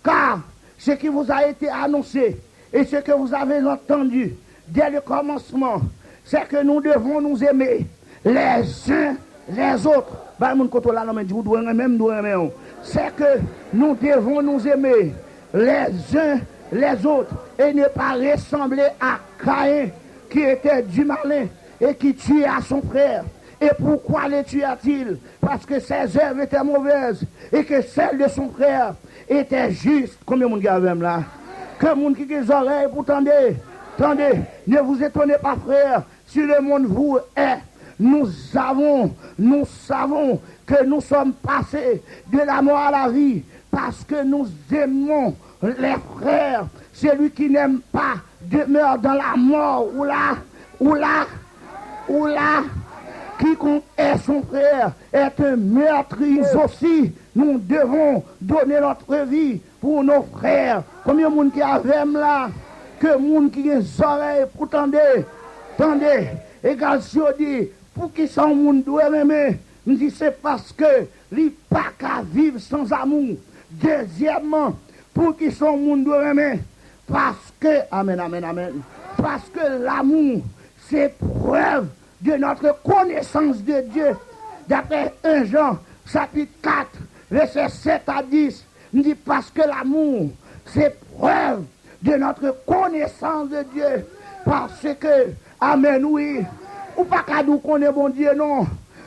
Car ce qui vous a été annoncé et ce que vous avez entendu dès le commencement, c'est que nous devons nous aimer les uns les autres. C'est que nous devons nous aimer les uns les autres et ne pas ressembler à Caïn qui était du malin et qui tuait son frère. Et pourquoi les tuait-il? Parce que ses œuvres étaient mauvaises et que celles de son frère étaient justes. Combien de monde avez là? Que monde qui a des oreilles pour tendre. Tendez, ne vous étonnez pas, frère, si le monde vous est. Nous savons que nous sommes passés de la mort à la vie parce que nous aimons les frères. Celui qui n'aime pas demeure dans la mort ou là. Quiconque est son frère est un meurtrier aussi. Nous devons donner notre vie pour nos frères. Combien de monde qui a là? Que monde qui a des oreilles pour tendre. Égal si on dit, pour qui sont monde doit aimer, on dit c'est parce que les pas qu'à vivre sans amour. Deuxièmement, pour qui sont monde doit aimer, parce que, amen, parce que l'amour, c'est preuve de notre connaissance de Dieu. D'après 1 Jean, chapitre 4, verset 7 à 10, on dit parce que l'amour, c'est preuve de notre connaissance de Dieu. Parce que, amen, oui, ou pas qu'à nous connaître bon Dieu, non.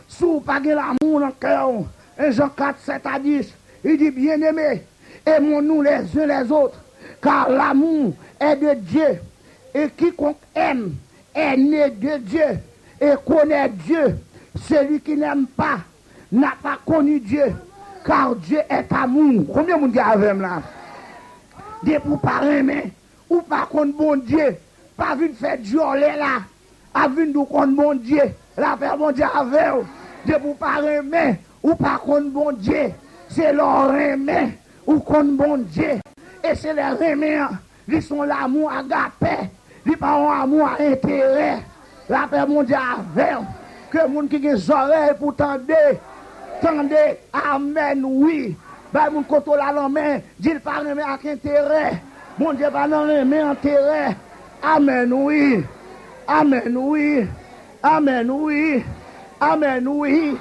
Si vous pas l'amour dans le cœur, 1 Jean 4, 7 à 10, il dit bien aimé, aimons-nous les uns les autres, car l'amour est de Dieu. Et quiconque aime est né de Dieu et connaît Dieu. Celui qui n'aime pas n'a pas connu Dieu, car Dieu est amour. Combien de monde avez là? Des pour pas aimer, ou pas contre bon Dieu, pas vu faire Dieu là, a vu nous contre bon Dieu, la paix bon Dieu avec vous. Des pour pas aimer, ou pas contre bon Dieu, c'est leur aimer, ou contre bon Dieu. Et c'est les aimer, ils sont l'amour agapé, ils parlent amour à intérêt. La paix bon Dieu avec vous. Que les gens qui ont des oreilles pour tendez, amen, oui. Bah, mon côté là, la main, dit pas aimer avec intérêt. Mon Dieu, pas aimer intérêt. Amen, oui. Amen, oui. Amen, oui. Amen, oui.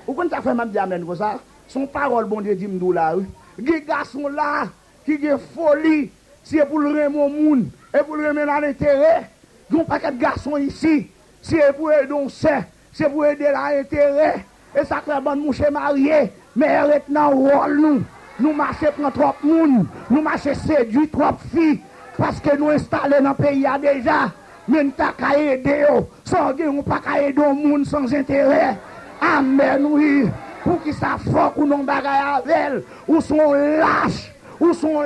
Vous connaissez ça fait même dire amen comme ça? Son parole, bon Dieu, dit m'dou là, oui. Des garçons là, qui ont folie, c'est pour le remettre au monde, et pour le remettre dans l'intérêt. Il n'y a pas de garçons ici, c'est pour aider, c'est pour aider l'intérêt. Et ça fait bon mouche marié, mais maintenant nous marchons pour trop de monde, nous marchons séduit trop de filles, parce que nous installés dans le pays déjà, mais nous n'avons pas aider, sans dire nous pas aider le monde sans intérêt. Amen, oui, pour qu'ils ça faut ou non bagaille avec, ou sont lâches, ou sont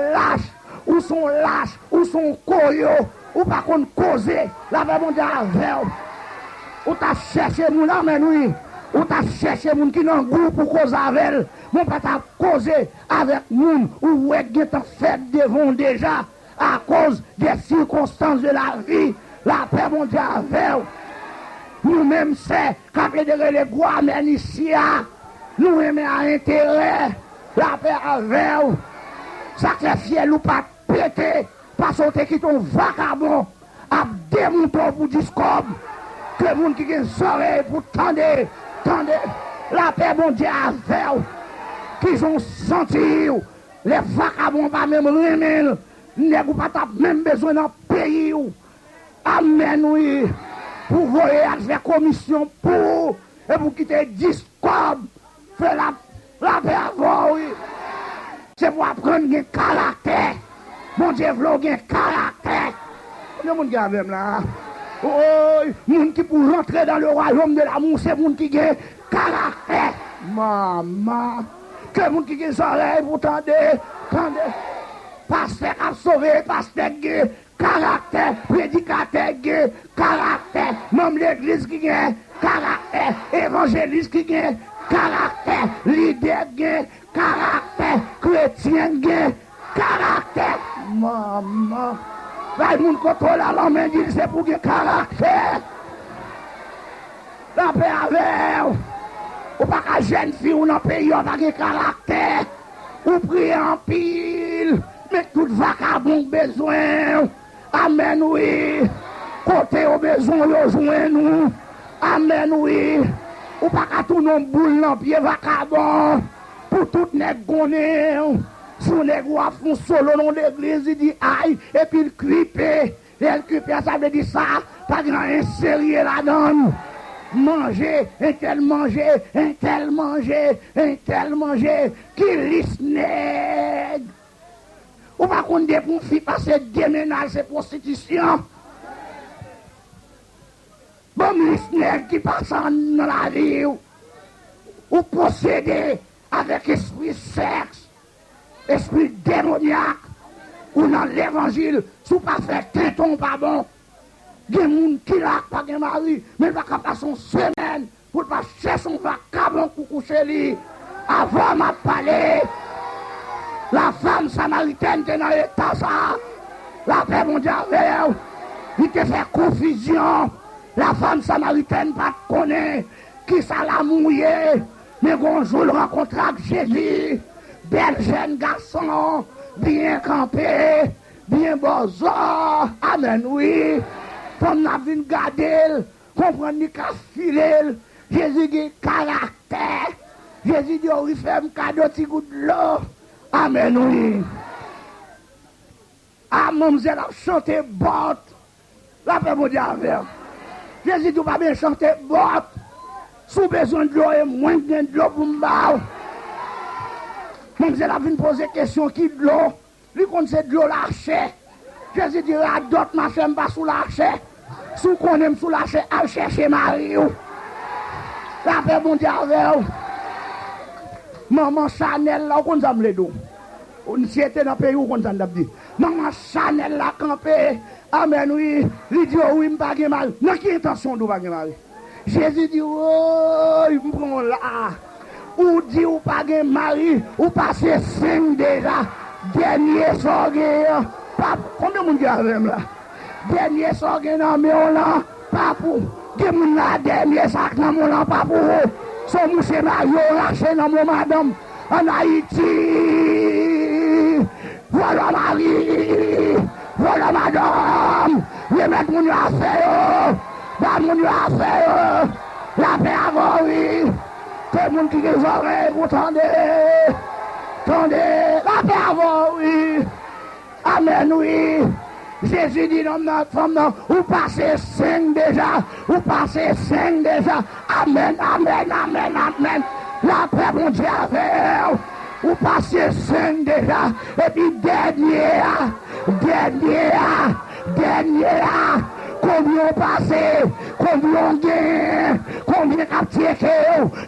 coyo, ou pas qu'on cause, la va monter avec, ou t'as cherché mon amen, oui. Ou t'as cherché moun qui n'ont goût pour causer avec, mon pas t'a causé avec moun ou ouais qui t'en fait devant déjà à cause des circonstances de la vie. La paix mondiale avec nous-mêmes c'est quand les bois men ici nous aimons à intérêt la paix avec sacrifier ou pas péter parce que qui ton vagabond à démonter pour discours que moun qui ont oreilles pour tendre. Attendez, la paix bon Dieu avec qu'ils ont senti les vagabonds pas même remettre n'est pas même besoin d'un pays. Amen oui. Pour voyer avec commission pour et pour quitter discord faire la paix avant oui. C'est pour apprendre un caractère. Mon Dieu veut un caractère. Le monde qui a même là. Oh, moun qui pour rentrer dans le royaume de l'amour, c'est moun qui a caractère. Maman, que moun qui a des oreilles pour tendre. Pasteur a sauvé, pasteur gay, caractère, prédicateur gay, caractère, même l'église qui a caractère, évangéliste qui a caractère, leader gay, caractère, chrétien gay, caractère. Maman. La moun contrôle la main dit c'est pour que caractère. La paix avec. Ou pas qu'à jeune fille ou dans pays ou pas que caractère. Ou prier en pile. Mais tout vagabond besoin. Amen, oui. Côté au besoin, yo joint nous. Amen, oui. Ou pas qu'à tout non boule dans pied vagabond. Pour tout nèg gonné. Sous nèg ou a font solo dans l'église, il dit aïe, et puis il cripe. Et le cripe, ça veut dire ça. Pas grand inséré là-dedans. Manger, un tel manger, un tel manger, un tel manger. Qui lisse nèg. Ou pas qu'on dit pour faire passer des ménages et prostitution. Bon, ministère qui passe dans la vie. Ou posséder avec esprit sexe, esprit démoniaque. Ou dans l'évangile, si vous pas faire téton pas bon. Il y a des gens qui n'ont pas de mari, mais il va pas passer une semaine pour pas chercher son vagabond pour coucher lui. Avant m'a parlé. La femme samaritaine était dans l'état ça. La paix mondiale, il te fait confusion. La femme samaritaine pas connaît qui ça l'a mouillé. Mais bonjour, le rencontre avec Jésus. Bel jeune garçon, bien campé, bien bozo. Amen, oui. Comme n'a vu garder, comprendre ni qu'à filer. Jésus dit caractère. Jésus dit, oui, fait un cadeau, petit goût de l'eau. Amen, oui. Ah, mademoiselle a chanté botte. La paix mondiale. Jésus dit, pas bien chanter botte. Sous besoin de l'eau et moins de l'eau pour m'bao. Mademoiselle a vu poser question qui de l'eau. Lui, qu'on sait de l'eau lâchée. Jésus dit, la dot ma femme pas sous lâchée. Sous qu'on aime sous lâchée, à chercher Marie. La paix mondiale. Maman Chanel là, on s'en les on s'y était dans le pays où on s'en dit. Maman Chanel là campé. Amen, oui. Il dit, oui, je pas mal. Non, qui intention de pas mal? Jésus dit, oh, il me prend là. Ou dit, ou pas mari, ou passé 5 déjà. Dernier sorgué. Combien de monde qui a là? Dernier sorgué dans mon là. Papou. Qui moun la dernier sac dans mon là, papou. Son monsieur Mario lâché dans mon madame en Haïti. Voilà Marie, voilà madame. Les mettre mon affaire, dans mon affaire. La paix avant, oui. Tout le monde qui les oreilles, vous tendez. Tendez, la paix avant, oui. Amen, oui. Jésus dit non, notre femme, non, ou passez 5 déjà, ou passez 5 déjà. Amen, amen, amen, amen. La paix, mon Dieu, avec ou passez 5 déjà. Et puis dernier, combien passé, combien gain, combien captiqué,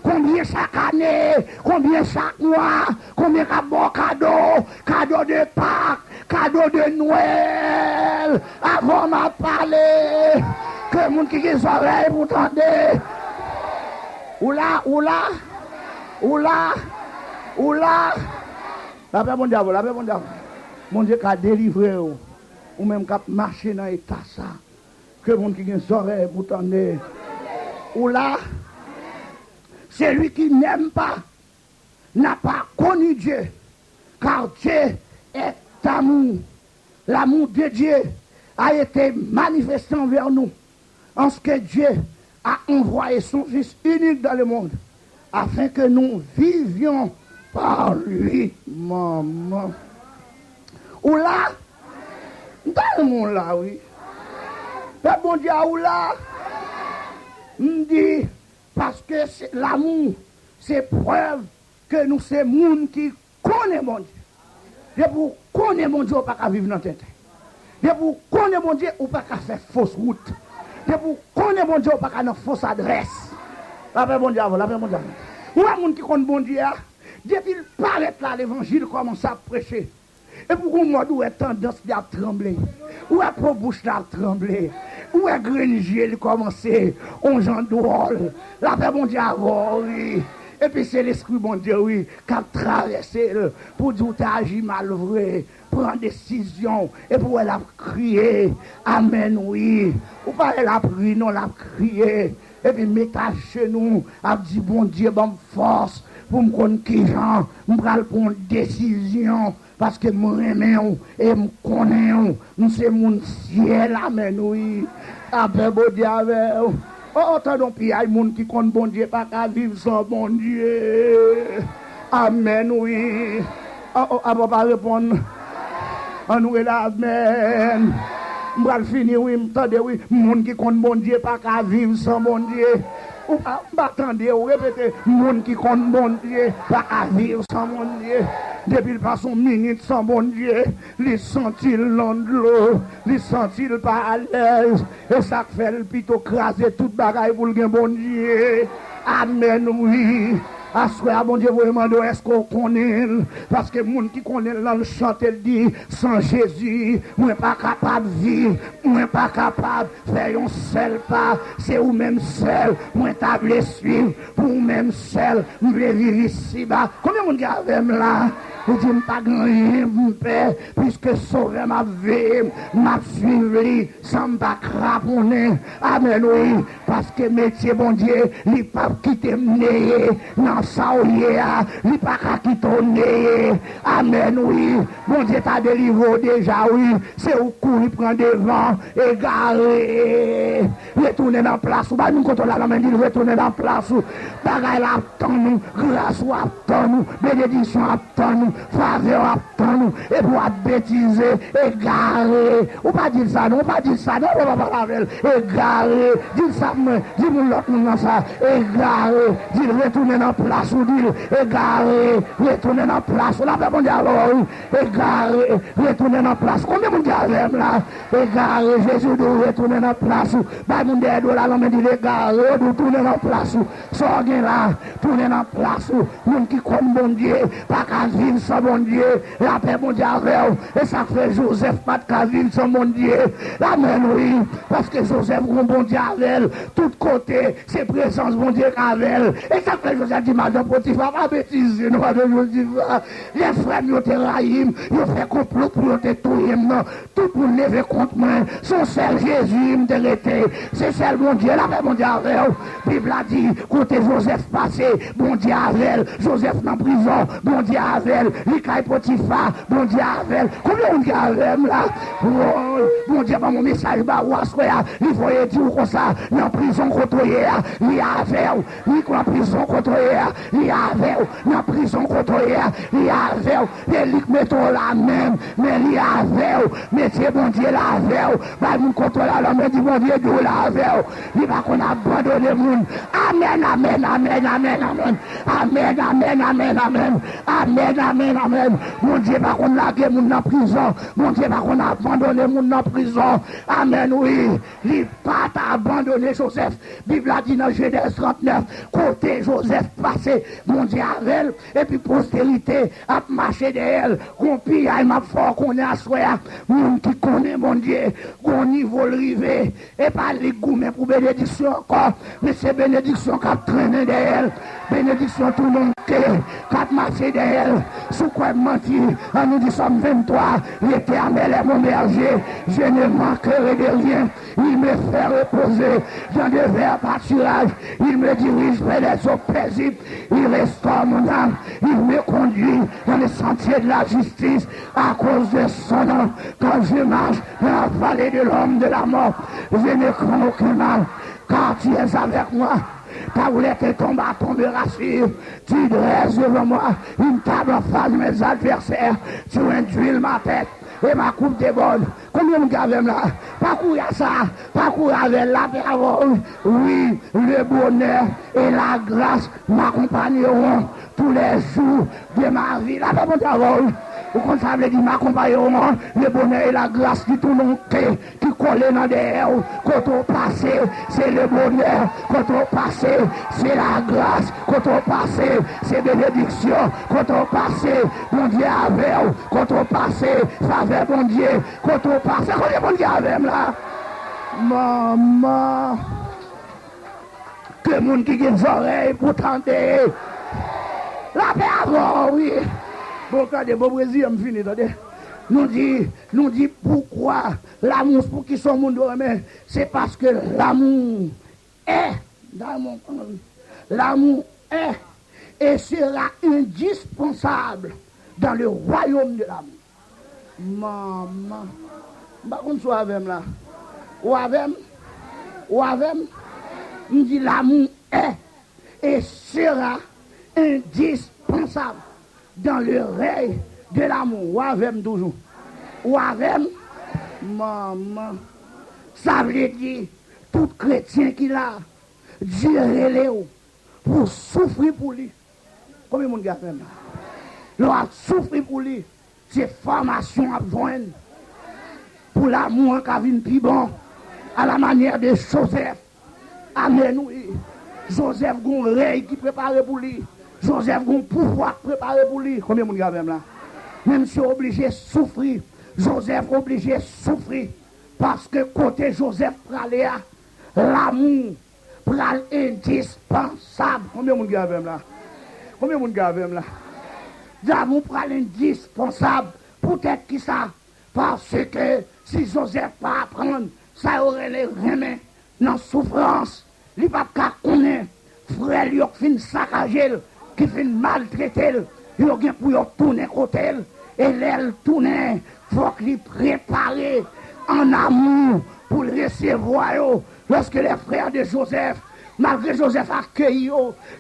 combien chaque année, combien chaque mois, combien bon cadeau, cadeau de Pâques. Cadeau de Noël, avant m'a parlé, que moun qui les oreilles pour tendre. Oula. La paix mon diable, Mon Dieu qui a délivré, ou même qui a marché dans l'état ça, que moun qui les oreilles pour tendre. Oula, celui qui n'aime pas, n'a pas connu Dieu, car Dieu est l'amour de Dieu a été manifesté envers nous, en ce que Dieu a envoyé son Fils unique dans le monde, afin que nous vivions par lui, maman. Ou là, dans le monde là, oui. Le bon Dieu, ou là, me dit, parce que l'amour, c'est preuve que nous sommes monde qui connaît mon Dieu. Je vous connais mon Dieu, ou pas qu'à vivre dans la tête. Je vous connais mon Dieu, ou pas qu'à faire fausse route. Je vous connais mon Dieu, ou pas qu'à faire fausse adresse. La paix mon Dieu, la paix mon Dieu. Ou un monde qui connaît mon Dieu, depuis qu'il paraît là, l'évangile commence à prêcher. Et pour qu'on mode où est tendance à trembler. Où est pour bouche à trembler. Où est Grenier il commence, on j'en drôle. La paix mon Dieu, oui. Et puis c'est l'esprit bon Dieu, oui, qui a traversé pour dire que tu as agi mal vrai, prendre décision, et pour elle a crié, amen, oui. Ou pas elle a prié, non, elle a crié. Et puis mettre à genoux, a dit bon Dieu, bonne force, pour me connaître qui gens, me prendre une décision parce que moi aime et me connais, nous c'est mon ciel amen oui. Après bon Dieu avec oh t'as puis il monde qui connaît bon Dieu pas qu'à vivre sans bon Dieu. Amen oui. Oh pas répondre. On nous est là amen. M'bral finir oui, m'tendez oui, monde qui compte bon Dieu pas qu'à vivre sans bon Dieu. Ou m'attendez ou répétez, monde qui compte bon Dieu pas qu'à vivre sans bon Dieu. Depuis il passe une minute sans bon Dieu, il sent-il l'eau, il sent-il pas à l'aise. Et ça fait le plutôt craser toute bagaille pour le bon Dieu. Amen oui. Assoir, bon Dieu, vous demandez est-ce qu'on connaît, parce que les gens qui connaissent dans le chant, ils disent, sans Jésus, moi pas capable de vivre, moi pas capable de faire un seul pas, c'est vous même seul, moi t'as voulu suivre, pour vous même seul, je vais vivre ici-bas. Combien de gens avec là? Vous dites, pas grand-rien, mon père, puisque sauver ma vie, m'a suivi, sans pas craponner. Amen, oui, parce que métier, bon Dieu, il pas quitter me non ça, il pas quitter. Amen, oui, bon Dieu t'a délivré déjà, oui, c'est au coup, il prend devant, égaré, retourner dans la place, ou nous contrôlons la main, il retourner dans la place, bagaille attend nous, grâce attend nous, bénédiction attend nous, faveur attend nous, et pour bêtiser, égaré, ou pas dire ça, non, pas dire ça, non, on va pas parler, égaré, dis ça, dis-moi l'autre nom dans ça, égaré, dis retourner dans la place, ou dis égaré, retourner dans la place, on a pas bon dialogue, égaré, retourner dans la place, combien de monde là, égaré, Jésus doit retourner dans la place, bah mon Dieu doit la main dit égaré, doit tourner dans la place, sorgez là, tourner dans la place, monde qui compte bon Dieu, pas qu'à vivre sans bon Dieu, la paix mon Dieu avec, et ça fait Joseph pas qu'à vivre sans bon Dieu, la main oui, parce que Joseph bon Dieu avec, tout côté, c'est présence bon Dieu avec, et ça fait Joseph dit madame Potiphar, pas bêtiser, non, madame Potiphar, les frères nous te raïm, nous fait complot pour te tuer, non, tout pour lever contre moi, son seul Jésus me délété, c'est seul mon Dieu, la paix mon Dieu avec, Bible a dit, côté Joseph passé, bon Dieu avec, Joseph dans prison, bon Dieu avec, l'Ikaï Potiphar, bon Dieu avec, combien on dit avec là, bon Dieu, pas mon message, bah, ou assoya, il faut dire comme ça, dans prison côtoyé, il y a avec, il y a prison côtoyé, il y a avec, dans prison côtoyé, il y a avec, il mettons la même, mais il y a avec, mais c'est bon Dieu la avec, bah, nous contrôlons la main du bon Dieu, Dieu la avec, il va qu'on abandonne le monde, amen, amen, amen, amen, amen, amen, amen, amen, amen, amen, amen, amen, mon Dieu va qu'on lague monde dans prison, mon Dieu va qu'on abandonne le monde dans prison, amen, oui, il pas abandonné Joseph, Bible a dit dans Genèse 39, côté Joseph passé, mon Dieu avec, et puis postérité a marché de elle, qu'on pille, il m'a fort qu'on est à soi, monde qui connaît mon Dieu, qu'on niveau rivé, et pas les goûts, mais pour bénédiction encore, mais c'est bénédiction qui a traîné de elle, bénédiction tout le monde qui a marché de elle, sous quoi mentir, en nous dit Somme 23, l'Éternel est mon berger, je ne manquerai de rien, il me fait reposer dans de verts pâturages, il me dirige vers les eaux paisibles, il restaure mon âme, il me conduit dans les sentiers de la justice à cause de son nom. Quand je marche dans la vallée de l'homme de la mort, je ne crains aucun mal, car tu es avec moi. Ta roulette et ton bâton me rassure. Tu dresses devant moi une table en face de mes adversaires. Tu induis ma tête et ma coupe déborde. Combien de gars là? Parcourir ça, parcourir avec la parole. Oui, le bonheur et la grâce m'accompagneront tous les jours de ma vie. La parole. Au contraire, ça veut dire m'accompagneront le bonheur et la grâce qui tout mon cœur, qui collent dans des airs. Quand on passe, c'est le bonheur. Quand on passe, c'est la grâce. Quand on passe, c'est bénédiction. Quand on passe, mon Dieu avec. Quand on passe, faveur mon Dieu. Quand on passe, quand mon Dieu avec là. Maman, que le monde qui a des oreilles pour tenter. La paix avant, oui. Bon, quand des beaux Brésil, je finis, attendez. Nous dit pourquoi l'amour, pour qui sont monde mais c'est parce que l'amour est, l'amour est, et sera indispensable dans le royaume de l'amour. Maman, par contre, soit avec là. Ou avec, me dit l'amour est et sera indispensable dans le règne de l'amour. Ou avec toujours. Ou avec, maman, ça veut dire tout chrétien qui a Dieu relève pour souffrir pour lui. Combien de monde a fait là? L'on souffrir pour lui. C'est formation à joindre pour l'amour qui vient plus bon à la manière de Joseph. Amen. Oui. Joseph a un règne qui prépare pour lui. Joseph a un pouvoir préparé pour lui. Combien de monde a fait là? Même si obligé de souffrir, Joseph est obligé de souffrir parce que côté Joseph pralé l'amour pral indispensable. Combien de monde a fait là? Combien de monde a fait là? L'amour pral indispensable. Peut-être qui ça? Parce que si Joseph pas apprendre, ça aurait les remèdes dans souffrance. Il ne va pas connaître. Frère, il a fin saccagé, qui fin maltraité, il a pour tourner côté. Et l'aile tourner, il faut qu'il prépare en amour pour le recevoir. Lorsque les frères de Joseph, malgré Joseph accueilli,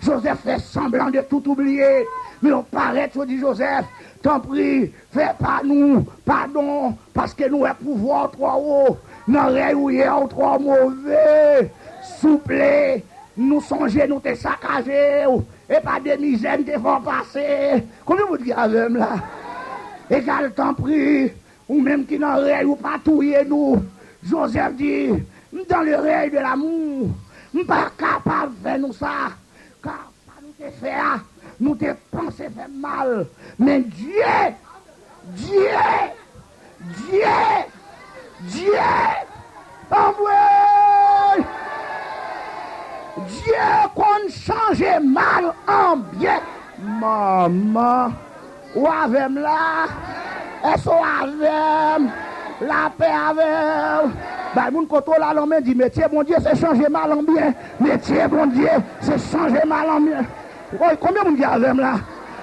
Joseph fait semblant de tout oublier. Mais on paraît, tu dis Joseph, t'en prie, fais pas nous, pardon, parce que nous avons pouvoir trop haut, nous réouillons trop mauvais, souple, nous songer, nous te saccager, et pas des misères te font passer. Combien vous dites avec là? Égal, t'en prie, ou même qui n'en réel ou pas touiller nous. Joseph dit, dans le règne de l'amour, nous ne sommes pas capables de faire nous ça, car pas nous te faire. Nous te pensons faire mal. Mais Dieu, envoie. Dieu qu'on change mal en bien. Maman, ou avec là, est-ce avec la paix avec. Bah, mon côté là, l'homme dit, métier, bon Dieu, c'est changer mal en bien. Métier, bon Dieu, c'est changer mal en bien. Combien de monde avec là?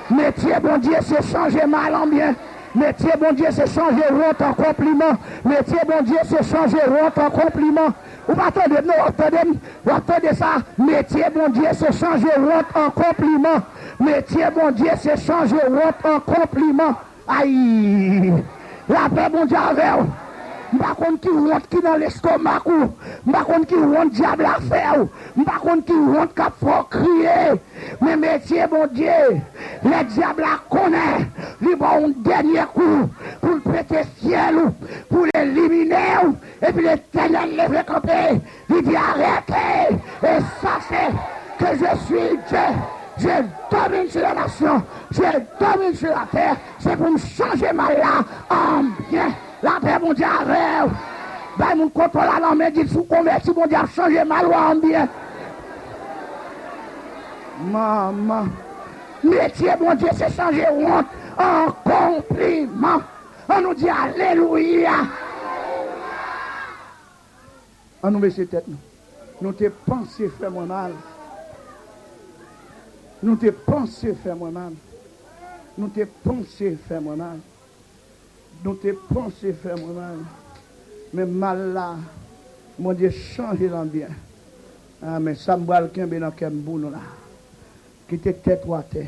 Métier, bon Dieu, c'est changer mal en bien. Métier, bon Dieu, c'est changer honte en compliment. Métier, bon Dieu, c'est changer honte en compliment. Vous attendez, non, attendez ça. Métier, bon Dieu, c'est changer honte en compliment. Métier, bon Dieu, c'est changer honte en compliment. Aïe, la paix, bon Dieu, avec vous. Par contre, qui rentre qui dans l'estomac, par contre, qui rentre diable à faire, par contre, qui rentre qui faut crier. Mais métier, bon Dieu, les diables à connaît, ils vont un dernier coup pour le péter ciel, pour l'éliminer, et puis les ténèbres les fait camper. Il dit arrêtez, et ça c'est que je suis Dieu. Je domine sur la nation, je domine sur la terre, c'est pour me changer mal là en bien. La paix, mon Dieu, avec. Ben, mon contrôle à l'homme, dit sous converti, mon Dieu, a changé mal ou en bien. Maman. Métier, mon Dieu, c'est changer honte en compliment. On nous dit Alléluia. On nous met ses têtes, nous. Nous te pensé faire moi mal. Nous te pensé faire moi mal. Nous te pensé faire moi mal. Nous te pensé faire moi mal. Mais mal là, mon Dieu, change l'en bien. Ah, mais ça me voit quelqu'un dans quel bout là. Qui te tête ou à terre.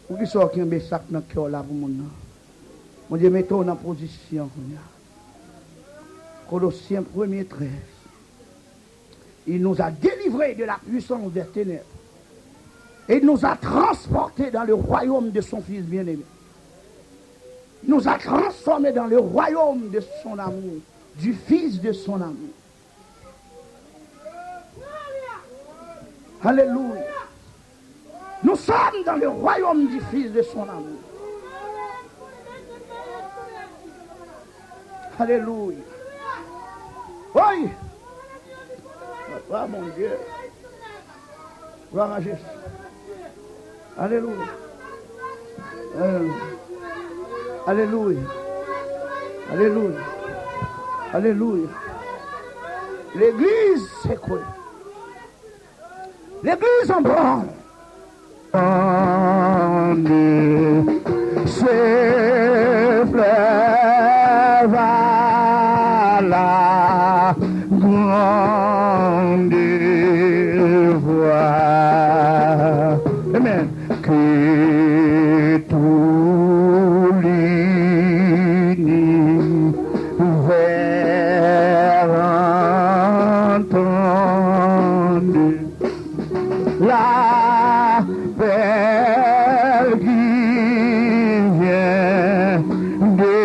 Ou qui sort quelqu'un sac dans le cœur là pour mon nom. Mon Dieu, mettons en position. Colossiens 1:13. Il nous a délivrés de la puissance des ténèbres. Et il nous a transportés dans le royaume de son Fils bien-aimé. Il nous a transformés dans le royaume de son amour, du Fils de son amour. Alléluia. Nous sommes dans le royaume du Fils de son amour. Alléluia. Oui. Ah mon Dieu. Gloire à Jésus. Alléluia. Alléluia. Alléluia. Alléluia. L'église, c'est quoi? L'église en branle. Ce fleuve à la grande voix. Amen. Que tout l'univers entende la belle qui vient de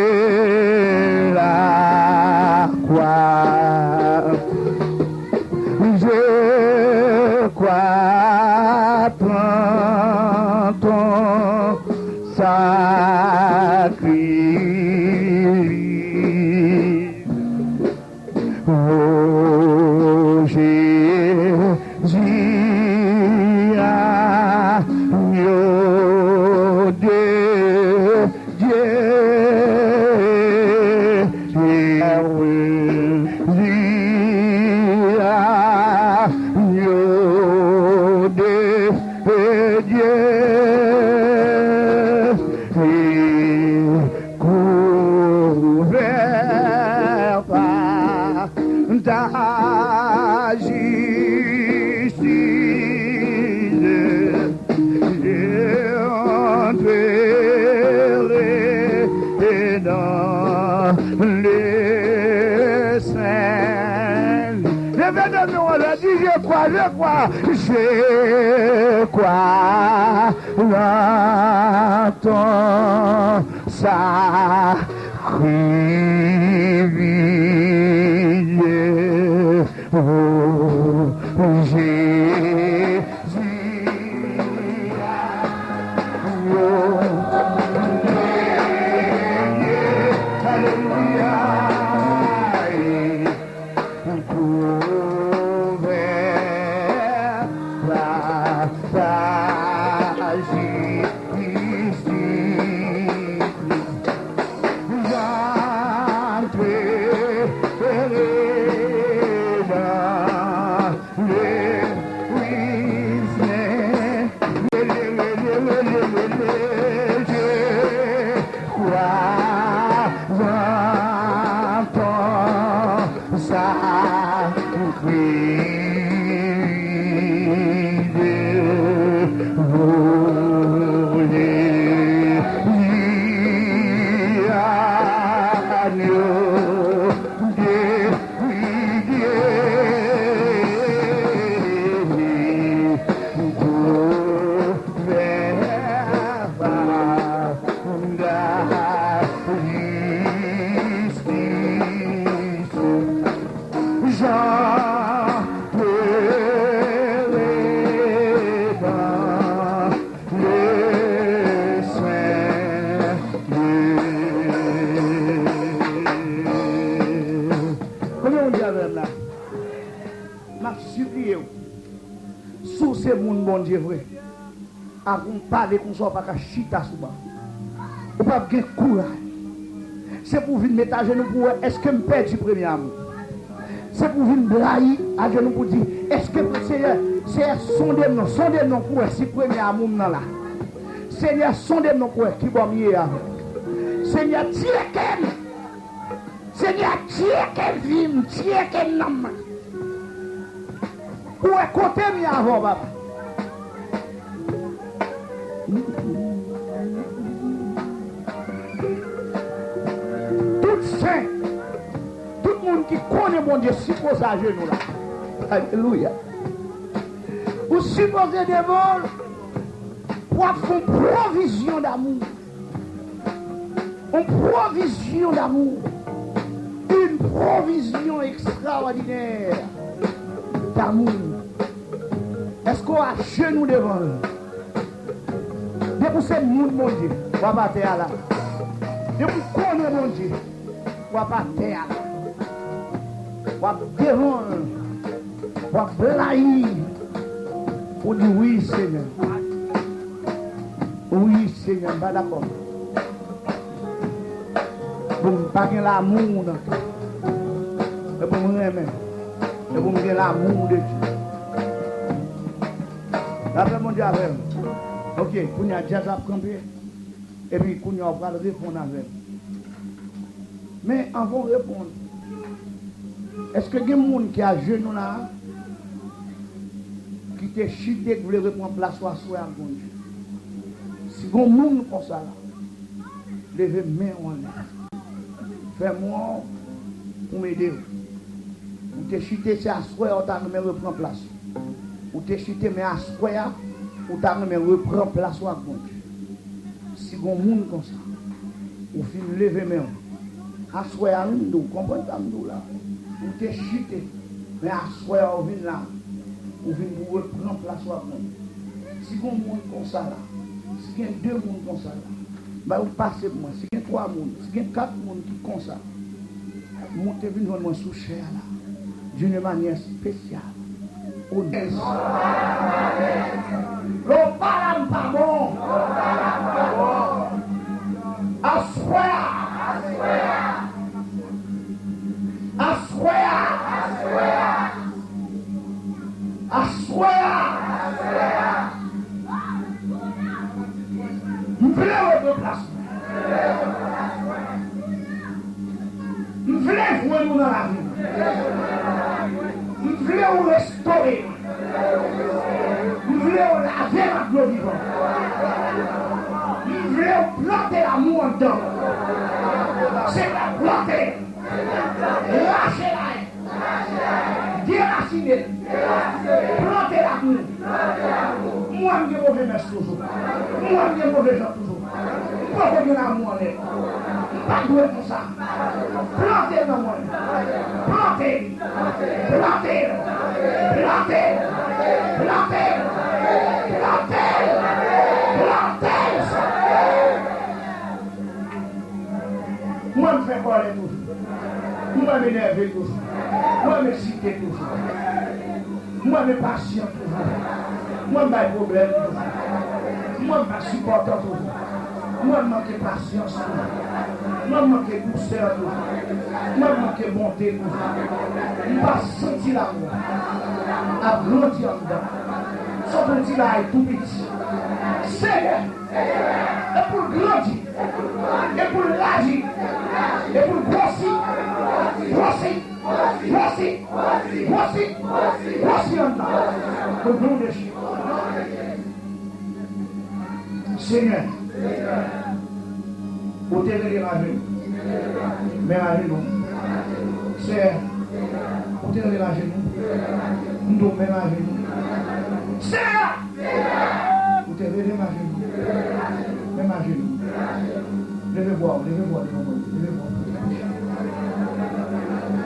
la croix. Je crois ton sacrifice. Oh Jésus, agneau de Dieu, agneau de Dieu, couvert par ta justice, j'ai entré dans le sein. L'événement, on a dit, je crois, dans ton sacrifice. Oh, Jésus, alléluia, couvert par ta justice, j'entrerai dans le puissant. Je crois en ton sacrifice. Oh, sous ces monde bon Dieu vrai à vous parler qu'on soit pas chita sous bas ou pas de courage c'est pour venir mettre à genoux pour est-ce que me perd du premier amour c'est pour venir brailler à genoux pour dire est-ce que Seigneur c'est sondez non pour si premier amour là Seigneur sondez non pour qui bon mieux Seigneur tiens qu'elle Seigneur tiens qu'elle vime tiens qu'elle nom où est côté mi avant papa tout saint tout le monde qui connaît mon Dieu suppose à genoux là alléluia vous supposez des vols pour faire une provision d'amour une provision extraordinaire d'amour. Est-ce qu'on a genoux devant nous? Depuis ce monde, mon Dieu, on va pas terre là. Depuis qu'on est mon Dieu, on va pas terre là. On va devant, on va blayer. On dit oui, Seigneur. Oui, Seigneur, pas d'accord. Bon, pas que l'amour, mais pour nous aimer. Et vous me dites l'amour de Dieu. D'après mon Dieu, Ok, qu'on y a déjà campé. Et puis qu'on y a pas répondre avec. Mais avant de répondre, est-ce que il y a des gens qui a genou là, qui te chuté, qui voulait reprendre place ou asseoir à bon Dieu? Si vous avez des gens comme ça là, levez main en l'air. Fais-moi pour m'aider. Ou te chuté, c'est asseoir, ou t'as même reprendre place. Ou te chuté, mais asseoir, ou t'as même reprendre place ou à bon Dieu. Si vous avez des gens comme ça, ou fin lever main. Assoya nous, comprenez nous là. Ou t'es chuté, mais assoya on vient là. On vient pour reprendre place à nous. Si vous monde comme ça là, si il y a 2 monde comme ça là, bah vous passez pour moi. Si il y a 3 monde, si il y a 4 monde qui comme ça, montez venir moi sous chair là, d'une manière spéciale. Honnête. L'on parle pas bon. Assoya. Nous voulons votre place. Nous voulons voir nous dans la vie. Nous voulons restaurer. Nous voulons laver la gloire vivante. Nous voulons planter l'amour en dedans. C'est la planter. Lâcher la déraciner. Planter l'amour. Moi, je suis mauvais messe toujours. Moi, je suis mauvais gens toujours. Pourquoi je suis l'amour en l'air? Pas doué pour ça. Plantez dans moi. Plantez. Plantez. Plantez. Plantez. Plantez. Plantez. Moi, je fais parler toujours. Moi, je m'énerve toujours. Moi, je me cite toujours. Moi, je suis patient toujours. Moi, je n'ai pas de problème toujours. Moi, je suis supportant toujours. Moi, je manque de patience toujours. Moi, je manque de douceur toujours. Moi, je manque de bonté toujours. Je ne pas sentir l'amour. À grandir en dedans. Son petit là est tout petit. Seigneur, et pour grandir, et pour l'agir, et pour grossir, grossir en dedans. Le nom de Jésus. Seigneur, vous t'aider ma vie. Mais ma vie, non. Seigneur, vous t'aider ma vie. Nous, mais ma vie. Seigneur, vous t'aider ma vie. Mais ma vie. Levez-moi, levez-moi, levez-moi.